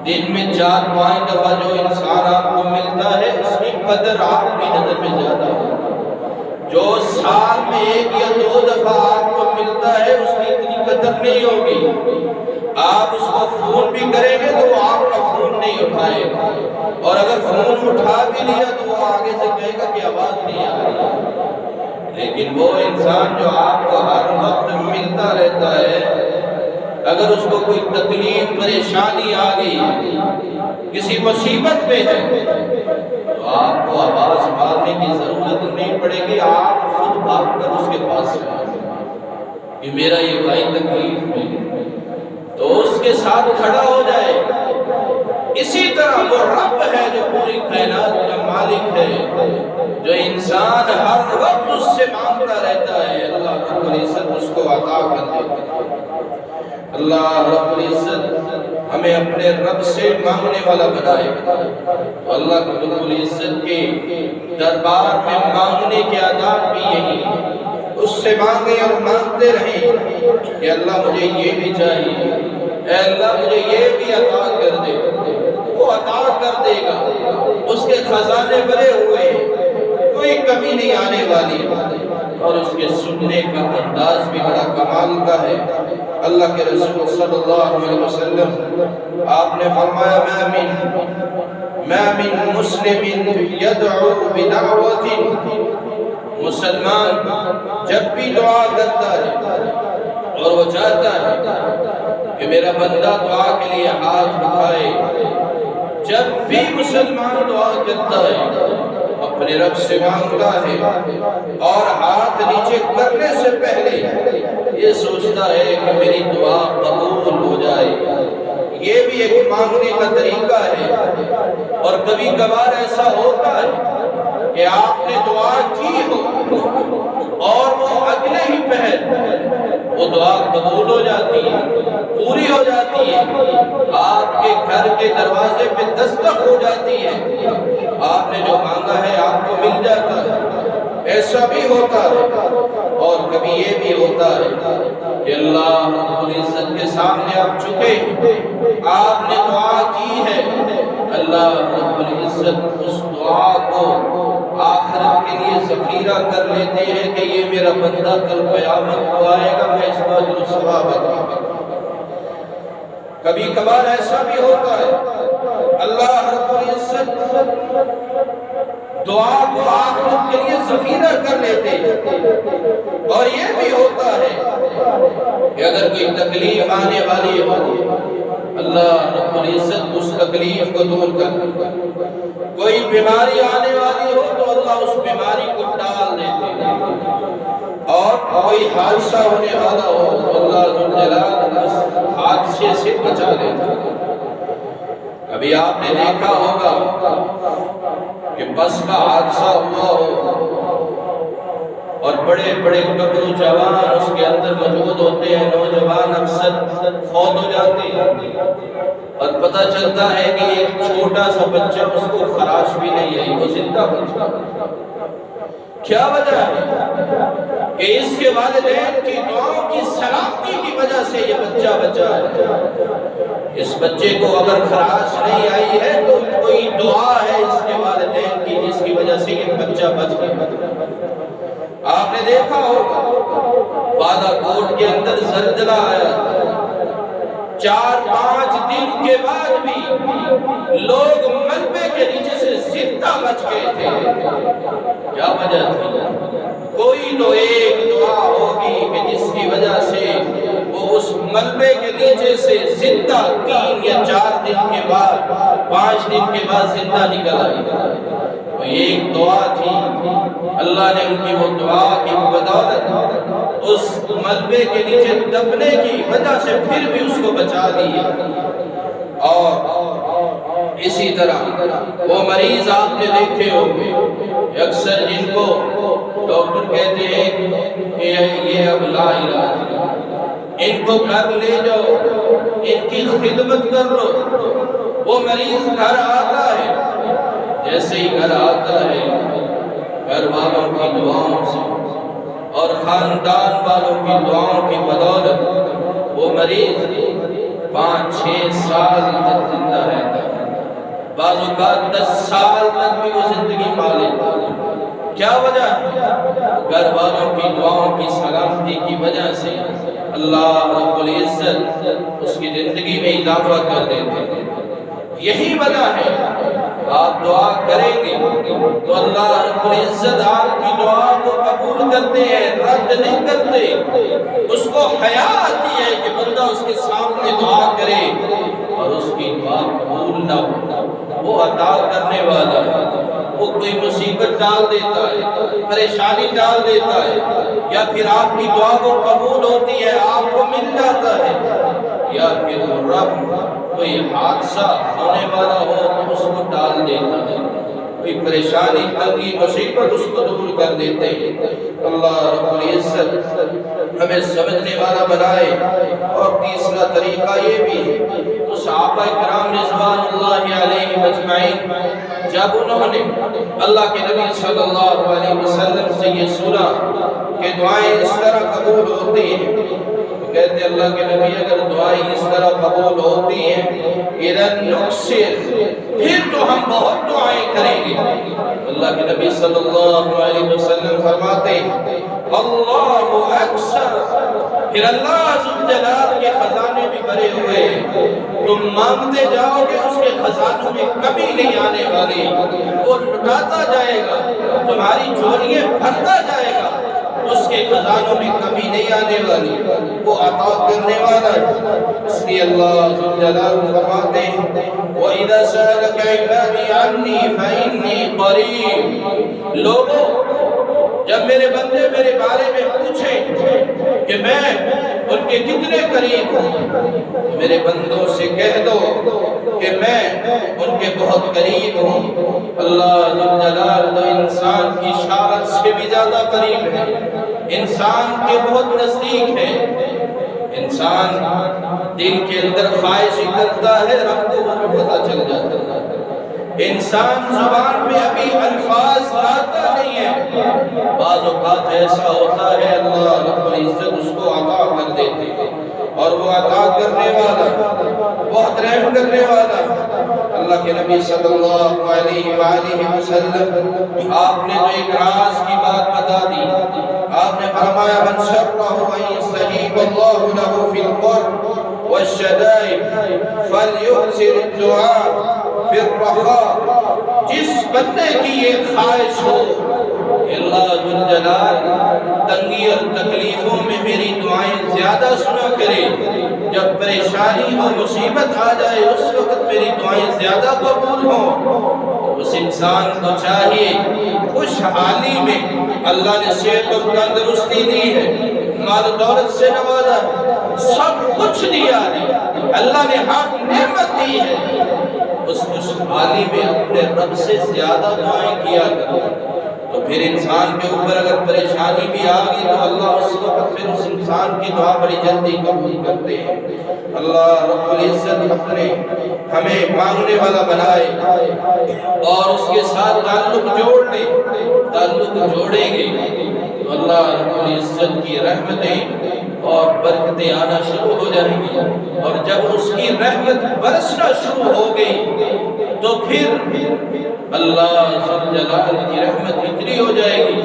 دن میں 4-5 دفعہ جو انسان آپ کو ملتا ہے اس کی قدر آپ کی نظر میں زیادہ ہوگی۔ جو سال میں 1 یا 2 دفعہ آپ کو ملتا ہے اس کی اتنی قدر نہیں ہوگی۔ آپ اس کو فون بھی کریں گے تو وہ آپ کا فون نہیں اٹھائے گا، اور اگر فون اٹھا بھی لیا تو وہ آگے سے کہے گا کہ آواز نہیں آ رہی۔ لیکن وہ انسان جو آپ کو ہر وقت ملتا رہتا ہے، اگر اس کو کوئی تکلیف پریشانی آ گئی، کسی مصیبت پہ ہے، تو آپ کو آواز مارنے کی ضرورت نہیں پڑے گی، آپ خود بھاگ کر اس کے پاس سے کہ میرا یہ بھائی تکلیف میں، تو اس کے ساتھ کھڑا ہو جائے۔ اسی طرح وہ رب ہے جو پوری کائنات کا مالک ہے، جو انسان ہر وقت اس سے مانگتا رہتا ہے، اللہ رب العزت اس کو عطا کر دیتا ہے۔ اللہ رب العزت ہمیں اپنے رب سے مانگنے والا بنائے، تو اللہ رب العزت کے دربار میں مانگنے کے آداب بھی یہی ہے، اس سے مانگیں اور مانگتے رہیں کہ اللہ مجھے یہ بھی چاہیے، اے اللہ مجھے یہ بھی عطا کر دے، وہ عطا کر دے گا، اس کے خزانے بھرے ہوئے ہیں، کوئی کمی نہیں آنے والی، اور اس کے سننے کا انداز بھی بڑا کمال کا ہے۔ اللہ کے رسول صلی اللہ علیہ وسلم آپ نے فرمایا ما من مسلم یدعو بدعوت، مسلمان جب بھی دعا کرتا ہے اور وہ چاہتا ہے کہ میرا بندہ دعا کے لیے ہاتھ اٹھائے، جب بھی مسلمان دعا کرتا ہے اپنے رب سے مانگتا ہے اور ہاتھ نیچے کرنے سے پہلے یہ سوچتا ہے کہ میری دعا قبول ہو جائے، یہ بھی ایک مانگنے کا طریقہ ہے۔ اور کبھی کبھار ایسا ہوتا ہے کہ آپ نے دعا کی ہو اور وہ اگلے ہی پہر وہ دعا قبول ہو جاتی ہے، پوری ہو جاتی ہے، آپ کے گھر کے دروازے پہ دستک ہو جاتی ہے، آپ نے جو مانگا ہے آپ کو مل جاتا ہے۔ ایسا بھی ہوتا ہے، اور کبھی یہ بھی ہوتا ہے کہ اللہ رب العزت کے سامنے آپ جھکے، آپ نے دعا کی ہے، اللہ رب العزت اس دعا کو آخرت کے لیے ذخیرہ کر لیتے ہیں کہ یہ میرا بندہ کل قیامت کو آئے گا، میں اس کا اجر و ثواب عطا کروں۔ کبھی کبھار ایسا بھی ہوتا ہے اللہ رب العزت دعا کو آخرت کے لیے ذخیرہ کر لیتے ہیں، اور یہ بھی ہوتا ہے کہ اگر کوئی تکلیف آنے والی ہو اللہ رب العزت اس تکلیف کو دور کر دیتا ہے، کوئی بیماری آنے والی ہو تو اللہ اس بیماری کو ٹال دیتے ہیں، اور کوئی حادثہ ہونے والا ہو تو اللہ ذو الجلال اس حادثے سے بچا دیتا ہے۔ ابھی آپ نے دیکھا ہوگا کہ بس کا حادثہ ہوا ہو اور بڑے بڑے گبرو جوان اس کے اندر موجود ہوتے ہیں، نوجوان اکثر فوت ہو جاتے ہیں، اور پتہ چلتا ہے کہ ایک چھوٹا سا بچہ اس کو خراش بھی نہیں آئی، وہ زندہ بچہ۔ کیا وجہ ہے کہ اس کے والدین کی دعاؤں کی سلامتی کی وجہ سے یہ بچہ بچا ہے۔ اس بچے کو اگر خراش نہیں آئی ہے تو کوئی دعا ہے اس کے والدین کی جس کی وجہ سے یہ بچہ بچ گیا۔ آپ نے دیکھا ہوگا بالا کوٹ کے اندر زلزلہ آیا تھا، 4-5 دن کے بعد بھی لوگ ملبے کے نیچے سے زندہ بچ گئے تھے۔ کیا وجہ تھی؟ کوئی تو ایک دعا ہوگی کہ جس کی وجہ سے وہ اس ملبے کے نیچے سے زندہ 3 یا 4 دن کے بعد 5 دن کے بعد زندہ نکل آئی۔ وہ ایک دعا تھی، اللہ نے ان کی وہ دعا کی بدولت اس ملبے کے نیچے دبنے کی وجہ سے پھر بھی اس کو بچا دیا۔ اور اسی طرح وہ مریض آپ نے دیکھے ہوگے اکثر جن کو ڈاکٹر کہتے ہیں کہ یہ اب لا علاج ہے، ان کو گھر لے جاؤ، ان کی خدمت کر لو، وہ مریض گھر آتا ہے، جیسے ہی گھر آتا ہے گھر والوں کی دعاؤں سے اور خاندان والوں کی دعاؤں کی بدولت وہ مریض 5-6 سال تک زندہ رہتا ہے، بعض اوقات 10 سال تک بھی وہ زندگی پا لیتا ہے۔ کیا وجہ ہے؟ گھر والوں کی دعاؤں کی سلامتی کی وجہ سے اللہ رب العزت اس کی زندگی میں اضافہ کر دیتے ہیں۔ یہی وجہ ہے آپ دعا کریں گے تو اللہ رب العزت آپ کی دعا کو قبول کرتے ہیں، رد نہیں کرتے۔ اس کو حیا آتی ہے کہ بندہ اس کے سامنے دعا کرے اور اس کی دعا قبول نہ ہو۔ وہ عطا کرنے والا ہے، وہ کوئی مصیبت ڈال دیتا ہے، پریشانی ڈال دیتا ہے، یا پھر آپ کی دعا کو قبول ہوتی ہے، آپ کو مل جاتا ہے، یا پھر رب کوئی حادثہ ہونے والا ہو تو اس کو ڈال دیتا ہے، کوئی پریشانی تنگی مصیبت اس کو دور کر دیتے ہیں۔ اللہ رب العزت ہمیں سمجھنے والا بنائے۔ اور تیسرا طریقہ یہ بھی تو صحابہ کرام رضوان اللہ علیہم اجمعین جب انہوں نے اللہ کے نبی صلی اللہ علیہ وسلم سے یہ سنا کہ دعائیں اس طرح قبول ہوتی ہیں، کہتے ہیں اللہ کے نبی اگر دعائیں اس طرح قبول ہوتی ہیں اِذَن نُقْصِرْ، پھر تو ہم بہت دعائیں کریں گے۔ اللہ کے نبی صلی اللہ علیہ وسلم فرماتے ہیں اللہ اکثر، پھر اللہ ذوالجلال کے خزانے بھی بھرے ہوئے ہیں، تم مانگتے جاؤ گے اس کے خزانوں میں کمی نہیں آنے والی، وہ لٹاتا جائے گا، تمہاری جھولیاں بھرتا جائے گا، اس کے خزانوں میں کمی نہیں آنے والی، وہ عطا کرنے والا ہے۔ اس لیے اللہ ذوالجلال فرماتے ہیں وَإِذَا سَأَلَكَ عِبَادِي عَنِّي فَإِنِّي قَرِيبٌ، لوگوں جب میرے بندے میرے بارے میں پوچھیں کہ میں ان کے کتنے قریب ہوں، میرے بندوں سے کہہ دو کہ میں ان کے بہت قریب ہوں۔ اللہ ذوالجلال تو انسان کی اشارت سے بھی زیادہ قریب ہے، انسان کے بہت نزدیک ہے۔ انسان دل کے اندر خواہش کرتا ہے، رب کو وہ پتہ چل جاتا ہے۔ انسان زبان پہ ابھی الفاظ لاتا نہیں ہے، بعض اوقات ایسا ہوتا ہے اللہ رب العزت اس کو عطا کر دیتے ہیں، اور وہ عطا کرنے والا بہت رحم کرنے والا۔ اللہ کے نبی صلی اللہ علیہ وآلہ وسلم آپ نے تو ایک راز کی بات بتا دی، آپ نے فرمایا من شرہ ان یستجیب اللہ له فی القرب والشدائد فلیکثر الدعاء فی الرخاء، جس بندے کی یہ خواہش ہو کہ اللہ ذوالجلال تنگی اور تکلیفوں میں میری دعائیں زیادہ سنا کرے، جب پریشانی اور مصیبت آ جائے اس وقت میری دعائیں زیادہ قبول ہوں، اس انسان کو چاہیے خوشحالی میں اللہ نے صحت اور تندرستی دی ہے، مال و دولت سے نوازا ہے، سب کچھ دیا ہے، اللہ نے ہر نعمت دی ہے، اس خوشحالی میں اپنے رب سے زیادہ دعائیں کیا کرو۔ تو پھر انسان کے اوپر اگر پریشانی بھی آ گئی تو اللہ اس وقت پھر اس انسان کی دعا بڑی جلدی قبول کرتے ہیں۔ اللہ رب العزت اپنے ہمیں مانگنے والا بنائے اور اس کے ساتھ تعلق جوڑیں گے تو اللہ رب العزت کی رحمتیں اور برکتیں آنا شروع ہو جائیں گی، اور جب اس کی رحمت برسنا شروع ہو گئی تو پھر اللہ ذوالجلال کی رحمت اتنی ہو جائے گی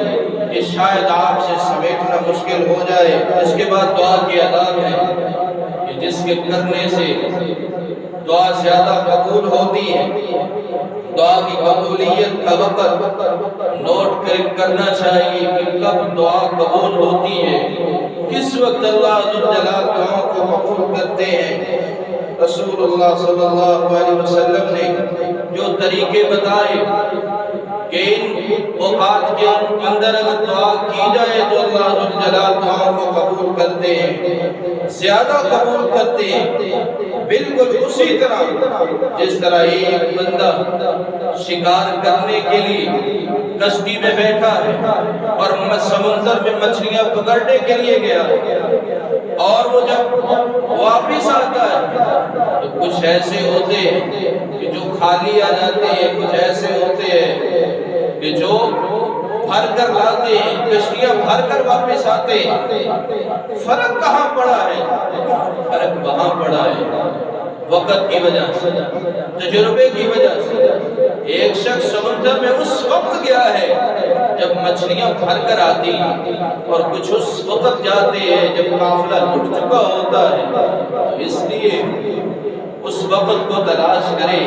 کہ شاید آپ سے سمیٹنا مشکل ہو جائے۔ اس کے بعد دعا کی آداب ہے کہ جس کے کرنے سے دعا زیادہ قبول ہوتی ہے، دعا کی قبولیت کا وقت نوٹ کرنا چاہیے کہ کب دعا قبول ہوتی ہے، کس وقت اللہ ذوالجلال دعاؤں کو قبول کرتے ہیں۔ رسول اللہ صلی اللہ علیہ وسلم نے جو طریقے بتائے کہ ان اوقات کے اندر اگر دعا کی جائے تو اللہ ذوالجلال دعاؤں کو قبول کرتے ہیں، زیادہ قبول کرتے ہیں، بالکل اسی طرح جس طرح ایک بندہ شکار کرنے کے لیے کشتی میں بیٹھا ہے اور سمندر میں مچھلیاں پکڑنے کے لیے گیا اور وہ جب واپس آتا ہے تو کچھ ایسے ہوتے ہیں کہ جو خالی آ جاتے ہیں، کچھ ایسے ہوتے ہیں کہ جو بھر کر لاتے ہیں، کشتیاں بھر کر واپس آتے ہیں۔ فرق کہاں پڑا ہے؟ فرق وہاں پڑا ہے وقت کی وجہ سے، تجربے کی وجہ سے۔ ایک شخص سمندر میں اس وقت گیا ہے جب مچھلیاں بھر کر آتی ہیں، اور کچھ اس وقت جاتے ہیں جب قافلہ لٹ چکا ہوتا ہے۔ اس لیے اس وقت کو تلاش کرے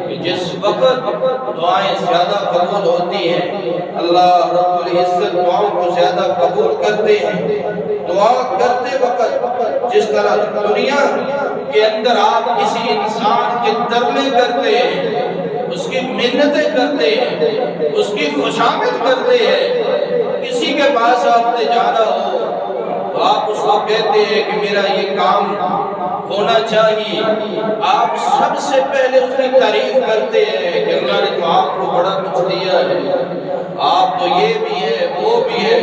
کہ جس وقت دعائیں زیادہ قبول ہوتی ہیں، اللہ رب العزت دعاؤں کو زیادہ قبول کرتے ہیں۔ دعا کرتے وقت جس طرح دنیا کے اندر آپ کسی انسان کے ترلے کرتے ہیں، اس کی منتیں کرتے ہیں، اس کی خوشامد کرتے ہیں، کسی کے پاس آپ نے جانا ہو تو آپ اس کو کہتے ہیں کہ میرا یہ کام ہونا چاہیے، آپ سب سے پہلے اس کی تعریف کرتے ہیں کہ اللہ نے تو آپ کو بڑا کچھ دیا ہے، آپ تو یہ بھی ہے وہ بھی ہے،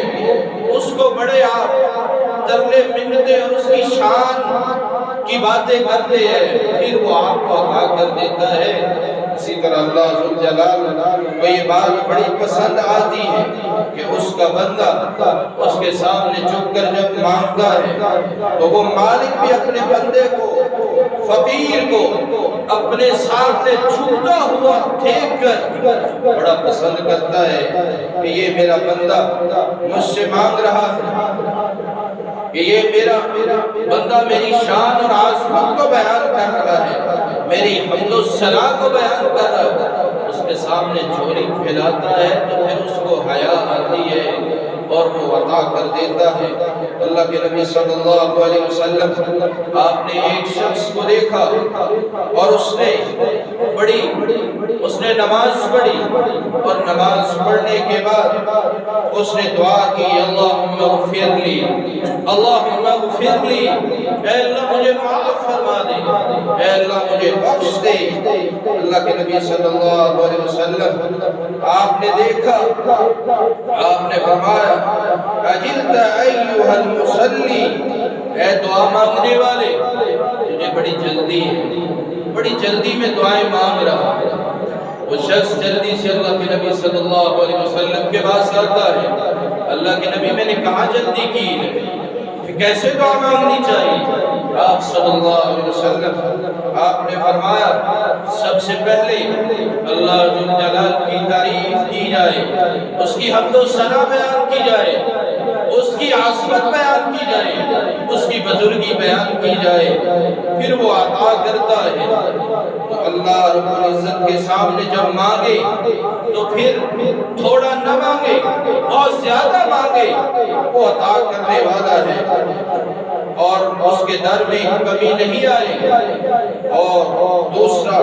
اس کو بڑے آپ ترلے منتیں اور اس کی شان کی باتیں کرتے ہیں، پھر وہ آپ کو عطا کر دیتا ہے۔ اسی طرح اللہ ذوالجلال کو یہ بات بڑی پسند آتی ہے کہ اس کا بندہ اس کے سامنے جھک کر جب مانگتا ہے تو وہ مالک بھی اپنے بندے کو، فقیر کو اپنے سامنے جھکتا ہوا دیکھ کر بڑا پسند کرتا ہے کہ یہ میرا بندہ مجھ سے مانگ رہا ہے، کہ یہ میرا بندہ میری شان اور عظمت کو بیان کر رہا ہے، میری حمد و ثنا کو بیان کر رہا ہے۔ اس کے سامنے جھولی پھیلاتا ہے تو پھر اس کو حیا آتی ہے اور وہ عطا کر دیتا ہے۔ اللہ کے نبی صلی اللہ علیہ وسلم، آپ نے ایک شخص کو دیکھا اور اس نے نماز پڑھی، اور نماز پڑھنے کے بعد اس نے دعا کی، اللہم اغفر لی، اللہم اغفر لی، اے اللہ مجھے معاف فرما دے، اے اللہ مجھے بخش دے۔ اللہ کے نبی صلی اللہ علیہ وسلم، آپ نے دیکھا، آپ نے فرمایا، اجلت ایھا المصلی، اے دعا مانگنے والے، تجھے بڑی جلدی ہے، بڑی جلدی میں دعائیں مانگ رہا ہے۔ وہ شخص جلدی سے اللہ کے نبی صلی اللہ علیہ وسلم کے پاس آتا ہے، اللہ کے نبی میں نے کہاں جلدی کی ہے، کہ کیسے دعا مانگنی چاہیے؟ آپ صلی اللہ علیہ وسلم، آپ نے فرمایا سب سے پہلے اللہ ذوالجلال کی تعریف کی جائے، اس کی حمد و ثنا بیان کی جائے، اس کی عظمت بیان کی جائے، اس کی بزرگی بیان کی جائے، پھر وہ عطا کرتا ہے۔ تو اللہ رب العزت کے سامنے جب مانگے تو پھر تھوڑا نہ مانگے، بہت زیادہ مانگے، وہ عطا کرنے والا ہے اور اس کے در میں کمی نہیں آئے۔ اور دوسرا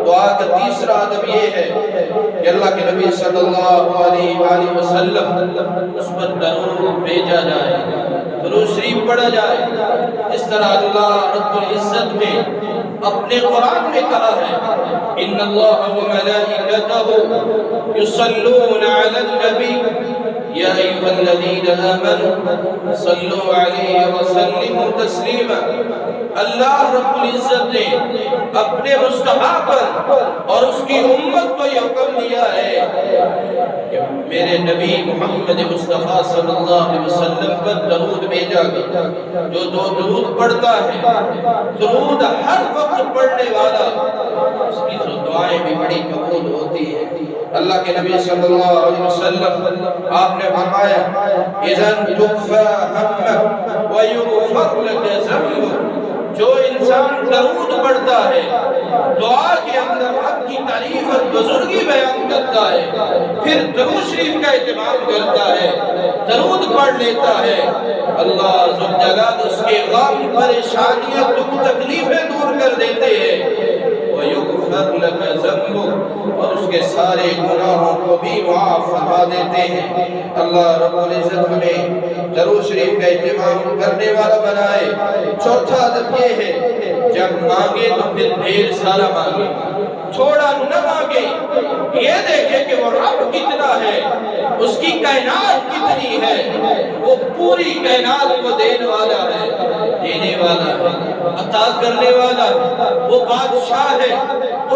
دعا کا تیسرا ادب یہ ہے کہ اللہ کے نبی صلی اللہ علیہ وآلہ وسلم اس پر درود بھیجا جائے، درود شریف پڑھا جائے۔ اس طرح اللہ رب العزت نے اپنے قرآن میں کہا ہے، ان اللہ وملائکتہ یصلون علی النبی یا ایھا الذین آمنوا صلوا علیہ وسلموا تسلیما۔ اللہ رب العزت نے اپنے مصطفیٰ پر اور اس کی امت کو یہ حکم دیا ہے کہ میرے نبی محمد مصطفیٰ صلی اللہ علیہ وسلم پر درود بھیجا گیا۔ جو درود پڑھتا ہے، درود ہر وقت پڑھنے والا، اس کی دعائیں بھی بڑی قبول ہوتی ہے۔ اللہ کے نبی صلی اللہ علیہ وسلم، آپ نے فرمایا، اذن تکفى ہمک ویغفر لک ذنبک۔ جو انسان درود پڑھتا ہے، دعا کے اندر رب کی تعریف اور بزرگی بیان کرتا ہے، پھر درود شریف کا اہتمام کرتا ہے، درود پڑھ لیتا ہے، اللہ ذوالجلال اس کے غم، پریشانیاں، دکھ تکلیفیں دور کر دیتے ہیں، وَيُغْفَرْ لَكَ ذَنبُكَ، اور اس کے سارے گناہوں کو بھی معاف فرما دیتے ہیں۔ اللہ رب العزت ہمیں درود شریف کا اہتمام کرنے والا بنائے۔ چوتھا ادب یہ ہے، جب مانگے تو پھر ڈھیر سارا مانگے، تھوڑا نہ مانگے، یہ دیکھیں کہ وہ رب کتنا ہے، اس کی کائنات کتنی ہے، وہ پوری کائنات کو دینے والا ہے، دینے والا ہے، عطا کرنے والا ہے، وہ بادشاہ ہے،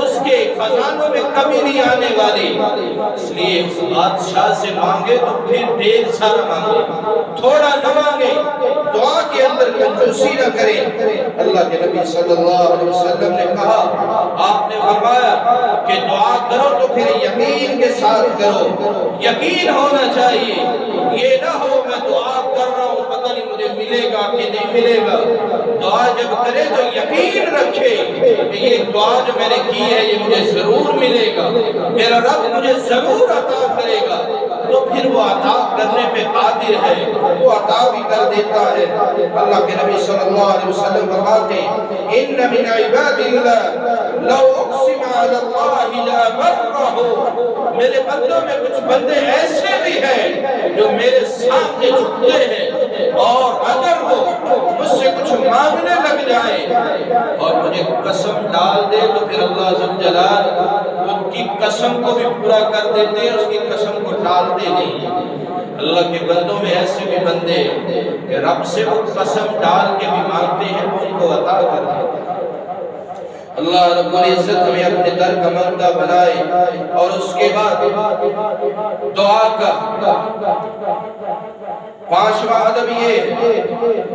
اس کے خزانوں میں کمی نہیں آنے والی۔ اس لیے اس بادشاہ سے مانگے تو پھر ڈھیر سارا مانگے، تھوڑا نہ مانگے، دعا کے اندر کنجوسی نہ کرے۔ اللہ کے نبی صلی اللہ علیہ وسلم نے کہا، آپ نے فرمایا کہ دعا کرو تو پھر یقین کے ساتھ کرو، یقین ہونا چاہیے، یہ نہ ہو میں دعا کر رہا ہوں پتہ نہیں مجھے ملے گا کہ نہیں ملے گا، دعا جب کرے تو یقین رکھے کہ یہ دعا جو میں نے کی ہے یہ مجھے ضرور ملے گا، میرا رب مجھے ضرور عطا کرے گا، تو پھر وہ عطا کرنے پہ قادر ہے، وہ عطا بھی کر دیتا ہے۔ اللہ کے نبی صلی اللہ علیہ وسلم فرماتے ہیں ان من عباد اللہ لو اقسم علی اللہ لا برہ، میرے بندوں میں کچھ بندے ایسے بھی ہیں جو میرے سامنے جھکتے ہیں اور اگر وہ مجھ سے کچھ مانگنے لگ جائے اور مجھے قسم ڈال دے تو پھر اللہ ذو جلال ان کی قسم کو بھی پورا کر دیتے ہیں، اس کی قسم کو ٹالتے نہیں۔ اللہ کے بندوں میں ایسے بھی بندے کہ رب سے وہ قسم ڈال کے بھی مانگتے ہیں، وہ ان کو عطا کر دیتے ہیں۔ اللہ رب العزت ہمیں اپنے در کا مندہ بنائے۔ اور اس کے بعد دعا کا پانچواں ادب یہ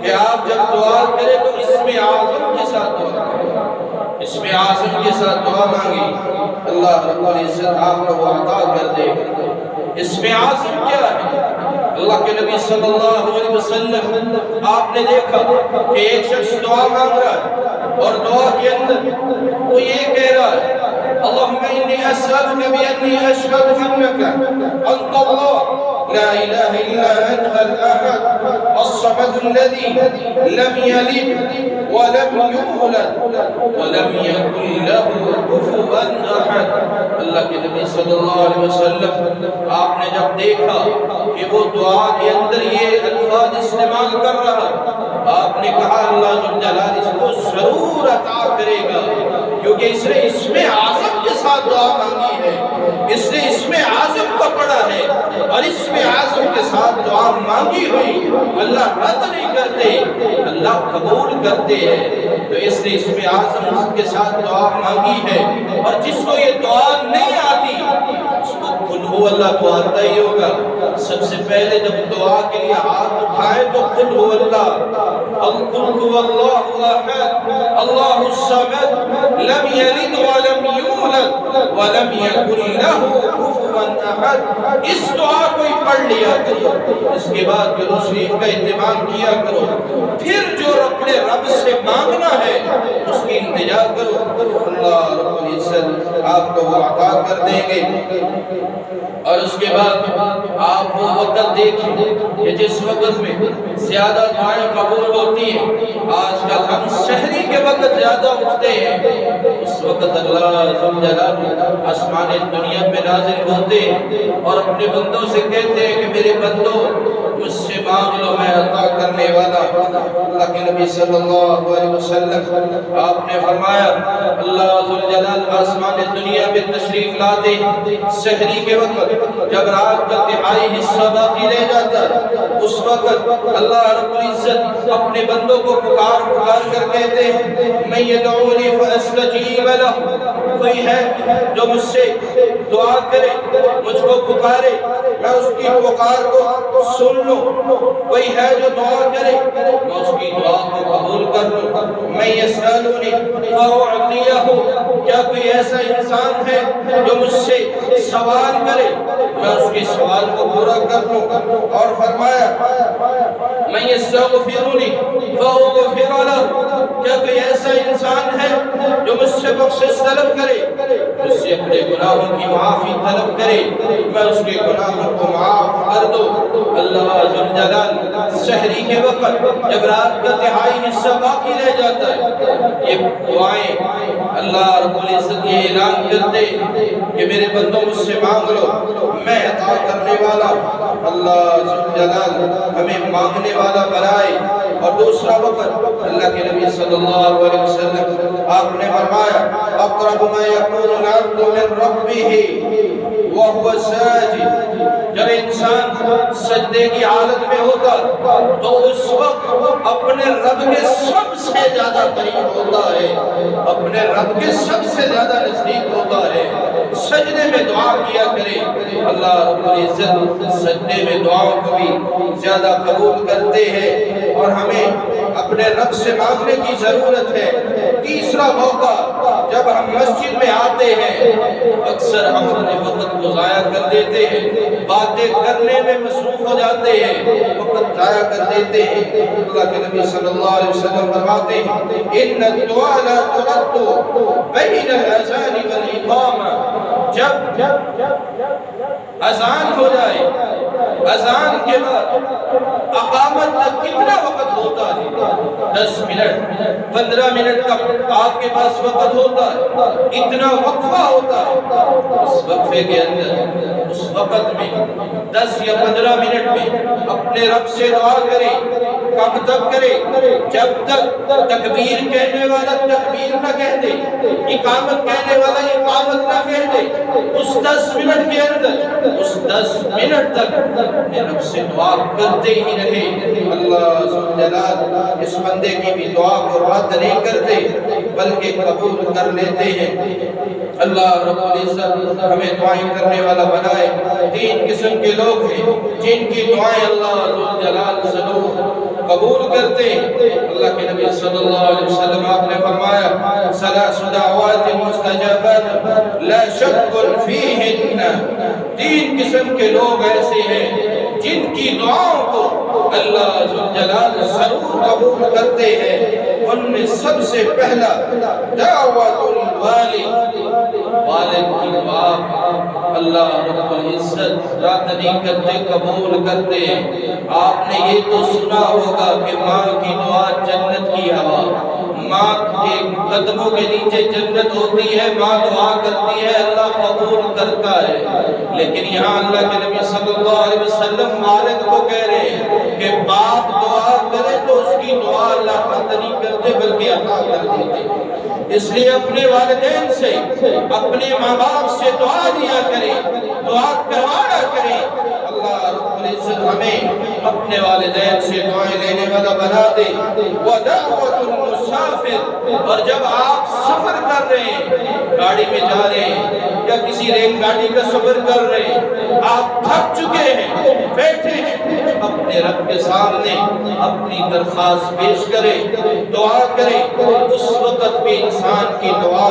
کہ آپ جب دعا کریں تو اسم اعظم کے ساتھ دعا کریں، اسم اعظم کے ساتھ دعا مانگیں، اللہ رب العزت آپ کو وہ عطا کر دے۔ اسم اعظم کیا ہے؟ اللہ کے نبی صلی اللہ علیہ وسلم آپ نے دیکھا کہ ایک شخص دعا مانگ رہا ہے اور دعا کے اندر وہ یہ کہہ رہا ہے اللہم انی اسألک بانی اشہد انک انت اللہ لا الہ الا انت الاحد الصمد الذی لم یلد ولم یولد ولم یکن له کفوا احد۔ اللہ کے نبی صلی اللہ علیہ وسلم آپ نے جب دیکھا کہ وہ دعا کے اندر یہ الفاظ استعمال کر رہا ہے، آپ نے کہا اللہ ذو جلال اس کو ضرور عطا کرے گا، کیونکہ اس نے اسم اعظم کے ساتھ دعا مانگی ہے، اس نے اسم اعظم کو پڑھا ہے اور اسم اعظم کے ساتھ دعا مانگی ہوئی اللہ رد نہیں کرتے، اللہ قبول کرتے ہیں۔ تو اس نے اسم اعظم کے ساتھ دعا مانگی ہے، اور جس کو یہ دعا نہیں آتی اس کو قل ہو اللہ تو آتا ہی ہوگا۔ سب سے پہلے جب دعا کے لیے ہاتھ اٹھائے تو قل ہو اللہ، قل هو اللہ احد اللہ الصمد لم یلد ولم یولد ولم یکن له کفوا احد۔ اس دعا کو ہی پڑھ لیا کرو، اس کے بعد درود شریف کا اہتمام کیا کرو، پھر جو اپنے رب سے مانگنا ہے اس کی التجا کرو، اللہ رب العزت آپ کو وہ عطا کر دیں گے۔ اور اس کے بعد آپ وہ وقت دیکھیں کہ جس وقت میں زیادہ دعائیں قبول ہوتی ہیں، آج کل ہم شہری کے وقت زیادہ اٹھتے ہیں، اس وقت اللہ ذو جلال آسمان دنیا پہ نازل ہوتے ہیں اور اپنے بندوں سے کہتے ہیں کہ میرے بندوں مجھ سے مانگ لو میں عطا کرنے والا۔ اللہ کے نبی صلی اللہ علیہ وسلم آپ نے فرمایا اللہ ذو جلال آسمان دنیا پہ تشریف لاتے شہری کے وقت جب رات کا تہائی حصہ باقی رہ جاتا اس وقت اللہ رب العزت اپنے بندوں کو پکار پکار کر کہتے ہیں میں یدعونی فاستجیب لہ، کوئی ہے جو مجھ سے دعا کرے مجھ کو پکارے میں اس کی پکار کو سن لوں، کوئی ہے جو دعا کرے میں اس کی دعا کو قبول کر لوں، میں یسألونی فاعطیہ، کیا کوئی ایسا انسان ہے جو مجھ سے سوال کرے میں اس کے سوال کو پورا کر لوں، اور فرمایا میں یستغفرونی فاغفر لہ، کیا کوئی ایسا انسان ہے جو مجھ سے بخشش طلب کرے مجھ سے اپنے گناہوں کی معافی طلب کرے میں اس کے گناہوں کو معاف کر دوں۔ اللہ ذو جلال شہری کے وقت جب رات کا تہائی حصہ باقی رہ جاتا ہے یہ دعائیں اللہ رب العزت یہ اعلان کرتے کہ میرے بندوں مجھ سے مانگ لو میں عطا کرنے والا۔ اللہ ذو جلال ہمیں مانگنے والا بنائے۔ اور دوسرا وقت اللہ کے نبی صلی اللہ علیہ وسلم آپ نے فرمایا اقرب ما یکون العبد من ربہ وہو ساجد، جب انسان سجدے کی حالت میں ہوتا تو اس وقت اپنے رب کے سب سے زیادہ قریب ہوتا ہے، اپنے رب کے سب سے زیادہ نزدیک ہوتا ہے۔ سجدے میں دعا کیا کرے، اللہ رب العزت سجدے میں دعاؤں کو بھی زیادہ قبول کرتے ہیں اور ہمیں اپنے رب سے مانگنے کی ضرورت ہے۔ تیسرا موقع جب جب ہم مسجد میں آتے ہیں اکثر ہم اپنے وقت کو ضائع کر دیتے ہیں، باتیں کرنے میں مصروف ہو جاتے ہیں، وقت ضائع کر دیتے ہیں۔ اللہ کے نبی صلی اللہ علیہ وسلم فرماتے ہیں ان الدعاء لا ترد بین الاذان والاقامہ، جب اذان ہو جائے، اذان کے بعد اقامت تک کتنا وقت ہوتا ہے؟ 10 منٹ 15 منٹ کا آپ کے پاس وقت ہوتا ہے، اتنا وقفہ ہوتا ہے۔ اس وقفے کے اندر اس وقت میں 10 یا 15 منٹ میں اپنے رب سے دعا کرے۔ کب تک کرے؟ جب تک تکبیر کہنے والا تکبیر نہ کہہ دے، اقامت کہنے والا اقامت نہ کہہ دے۔ اس 10 منٹ کے اندر، اس 10 منٹ تک اپنے رب سے دعا کرتے ہی رہے۔ اللہ ذوالجلال اس بندے کی بھی دعا کو رد نہیں کرتے بلکہ قبول کر لیتے ہیں۔ اللہ رب العزت ہمیں دعائیں کرنے والا بنائے۔ 3 قسم کے لوگ ہیں جن کی دعائیں اللہ ذوالجلال ضرور قبول کرتے ہیں۔ اللہ کے نبی صلی اللہ علیہ وسلم آپ نے فرمایا ثلاث دعوات مستجابات لا شک فیہن، 3 قسم کے لوگ ایسے ہیں جن کی دعاؤں کو اللہ ذوالجلال ضرور قبول کرتے ہیں۔ ان میں سب سے پہلا دعوت الوالد، والد کی دعا اللہ رب العزت رد نہیں کرتے، قبول کرتے ہیں۔ آپ نے یہ تو سنا ہوگا کہ ماں کی دعا جنت کی ہوا، ماں کے قدموں کے نیچے جنت ہوتی ہے، ماں دعا کرتی ہے اللہ قبول کرتا ہے۔ لیکن یہاں اللہ کے نبی صلی اللہ علیہ وسلم والد کو کہہ رہے ہیں کہ باپ دعا کرے تو اس کی دعا اللہ رد نہیں کرتے بلکہ عطا کر دیتے۔ اس لیے اپنے والدین سے، اپنے ماں باپ سے دعا لیا کریں، دعا کروایا کریں۔ اللہ رب العزت ہمیں اپنے والدین سے دعائیں لینے والا بنا دے۔ وَدَعْوَةُ الْمُسَافِرِ، اور جب آپ سفر کر رہے ہیں، گاڑی میں جا رہے ہیں یا کسی ریل گاڑی کا سفر کر رہے ہیں، آپ تھک چکے ہیں، بیٹھے ہیں، اپنے رب کے سامنے اپنی درخواست پیش کریں، دعا کریں۔ اس وقت بھی انسان کی دعا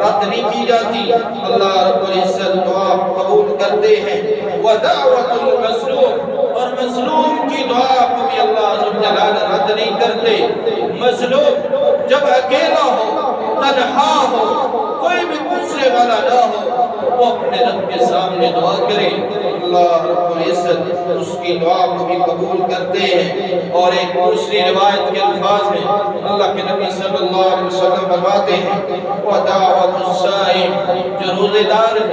رد نہیں کی جاتی، اللہ رب العزت دعا قبول کرتے ہیں۔ وَدَعْوَةُ الْمَظْلُومِ، اور مظلوم کی دعا کو بھی اللہ ذوالجلال رد نہیں کرتے۔ مظلوم جب اکیلا ہو، تنہا ہو، کوئی بھی دوسرے والا نہ ہو، وہ اپنے رب کے سامنے دعا کرے، اللہ رب العزت اس کی دعا کو بھی قبول کرتے ہیں۔ اور ایک دوسری روایت کے الفاظ ہیں، اللہ کے نبی صلی اللہ علیہ وسلم فرماتے ہیں وَدَعْوَةُ الصَّائِمِ، جو روزے دار ہے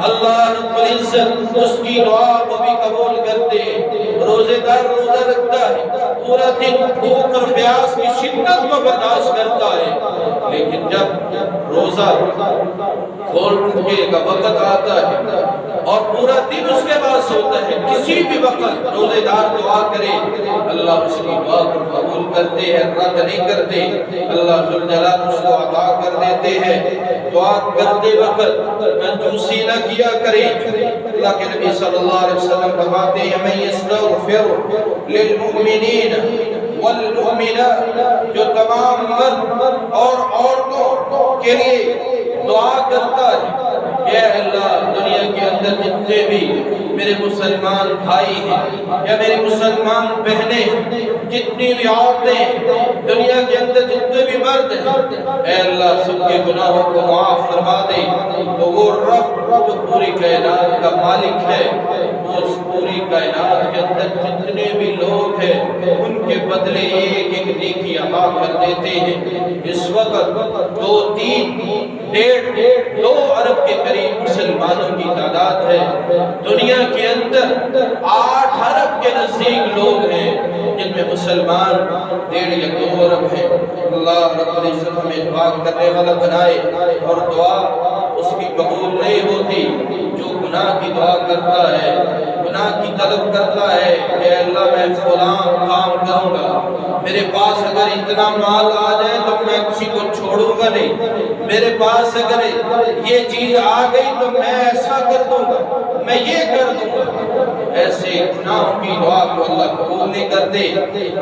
اللہ رب العزت اس کی دعا کو بھی قبول کرتے ہیں۔ روزے دار روزہ رکھتا ہے، پورا دن بھوک اور پیاس کی شدت کو برداشت کرتا ہے، لیکن جب روزہ کھولنے کا وقت آتا ہے اور پورا دن اس کے پاس ہوتا ہے، کسی بھی وقت روزے دار دعا کرے اللہ اس کی دعا کو قبول کرتے ہیں، رد نہیں کرتے، اللہ ذوالجلال اس کو عطا کر دیتے ہیں۔ دعا کرتے وقت کنجوسی نہ کیا کریں۔ اللہ کے نبی صلی اللہ علیہ وسلم فرماتے ہیں من یستغفر للمؤمنین والمؤمنات، جو تمام مرد اور عورتوں کے لیے دعا کرتا ہے کہ اے اللہ دنیا کے اندر جتنے بھی میرے مسلمان بھائی ہیں یا میری مسلمان بہنیں ہیں، جتنی بھی عورتیں دنیا کے اندر جتنے بھی مرد ہیں، اے اللہ سب کے گناہوں کو معاف فرما دے۔ تو وہ رب جو پوری کائنات کا مالک ہے، وہ اس پوری کائنات کے اندر جتنے بھی لوگ ہیں ان کے بدلے ایک ایک نیکی عطا کر دیتے ہیں۔ اس وقت 2 ارب کے قریب مسلمانوں کی تعداد ہے۔ دنیا کے اندر 8 ارب کے نزدیک لوگ ہیں جن میں مسلمان 1.5 یا 2 ارب ہیں۔ اللہ رب العزت ہمیں دعا کرنے والا بنائے، اور دعا اس کی قبول نہیں ہوتی جو گناہ کی دعا کرتا ہے، گناہ کی طلب کرتا ہے کہ اللہ میں فلاں کام کروں گا، میرے پاس اگر اتنا مال آ جائے تو میں کسی کو چھوڑوں گا نہیں، میرے پاس اگر یہ چیز آ گئی تو میں ایسا کر دوں گا، میں یہ کر دوں گا۔ ایسے گناہوں کی دعا کو اللہ قبول نہیں کرتے۔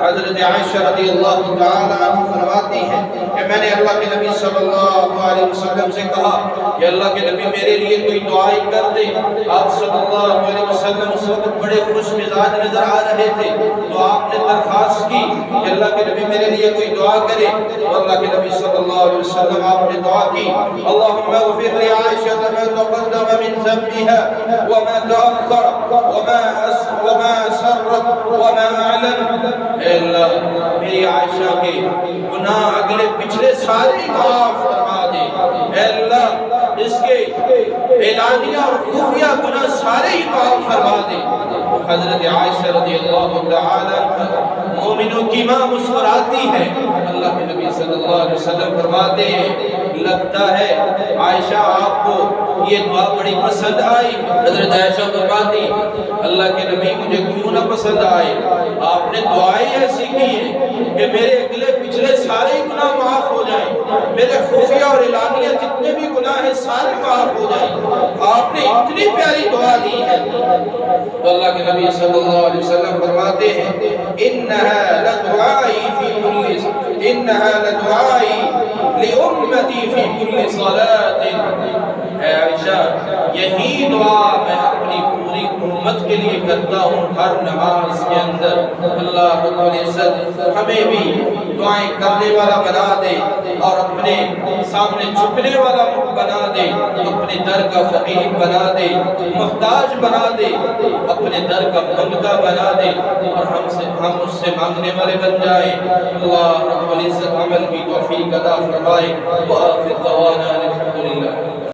حضرت عائشہ رضی اللہ تعالیٰ عنہ فرماتی ہیں کہ میں نے اللہ کے نبی صلی اللہ علیہ وسلم سے کہا کہ اللہ کے نبی میرے لیے کوئی دعائی کر دے۔ آپ صلی اللہ علیہ وسلم اس وقت بڑے خوش مزاج نظر آ رہے تھے، تو آپ نے درخواست کی کہ اللہ کے نبی میرے لیے کوئی دعا کرے۔ تو اللہ کے نبی صلی اللہ علیہ وسلم آپ نے دعا کی، اللہم اغفر لعائشہ ما تقدم من ذنبها وما تأخر وما سرت وما اعلن۔ اے اللہ میری عائشہ کے گناہ اگلے پچھلے سارے معاف فرما دے۔ اے اللہ اس کے اعلانیہ اور خفیہ گناہ سارے ہی معاف فرما دے۔ حضرت عائشہ رضی اللہ تعالی عنہ مومنوں کی ماں مسکراتی ہے۔ اللہ کے نبی صلی اللہ علیہ وسلم فرماتے ہیں لگتا ہے عائشہ آپ کو یہ دعا بڑی پسند آئی۔ حضرت عائشہ فرماتی اللہ کے نبی مجھے کیوں نہ پسند آئے، آپ نے دعائیں ایسی کی ہیں کہ میرے اگلے پچھلے سارے گناہ معاف ہو جائیں، میرے خفیہ اور اعلانیہ جتنے بھی گناہ ہیں سارے معاف ہو جائیں۔ آپ نے اتنی پیاری دعا دی ہے۔ تو اللہ کے نبی صلی اللہ علیہ وسلم فرماتے ہیں انہا لدعائی فی لأمتی فی کل صلاة۔ اے عائشہ یہی دعا میں اپنی پوری امت کے لیے کرتا ہوں ہر نماز کے اندر۔ اللہ رب العزت ہمیں بھی دعائیں کرنے والا بنا دے اور اپنے سامنے جھکنے والا بنا دے، اپنے در کا فقیر بنا دے، محتاج بنا دے، اپنے در کا منگتا بنا دے اور ہم اس سے مانگنے والے بن جائیں۔ اللہ رب العزت عمل کی توفیق عطا فرمائے۔ وآخر دعوانا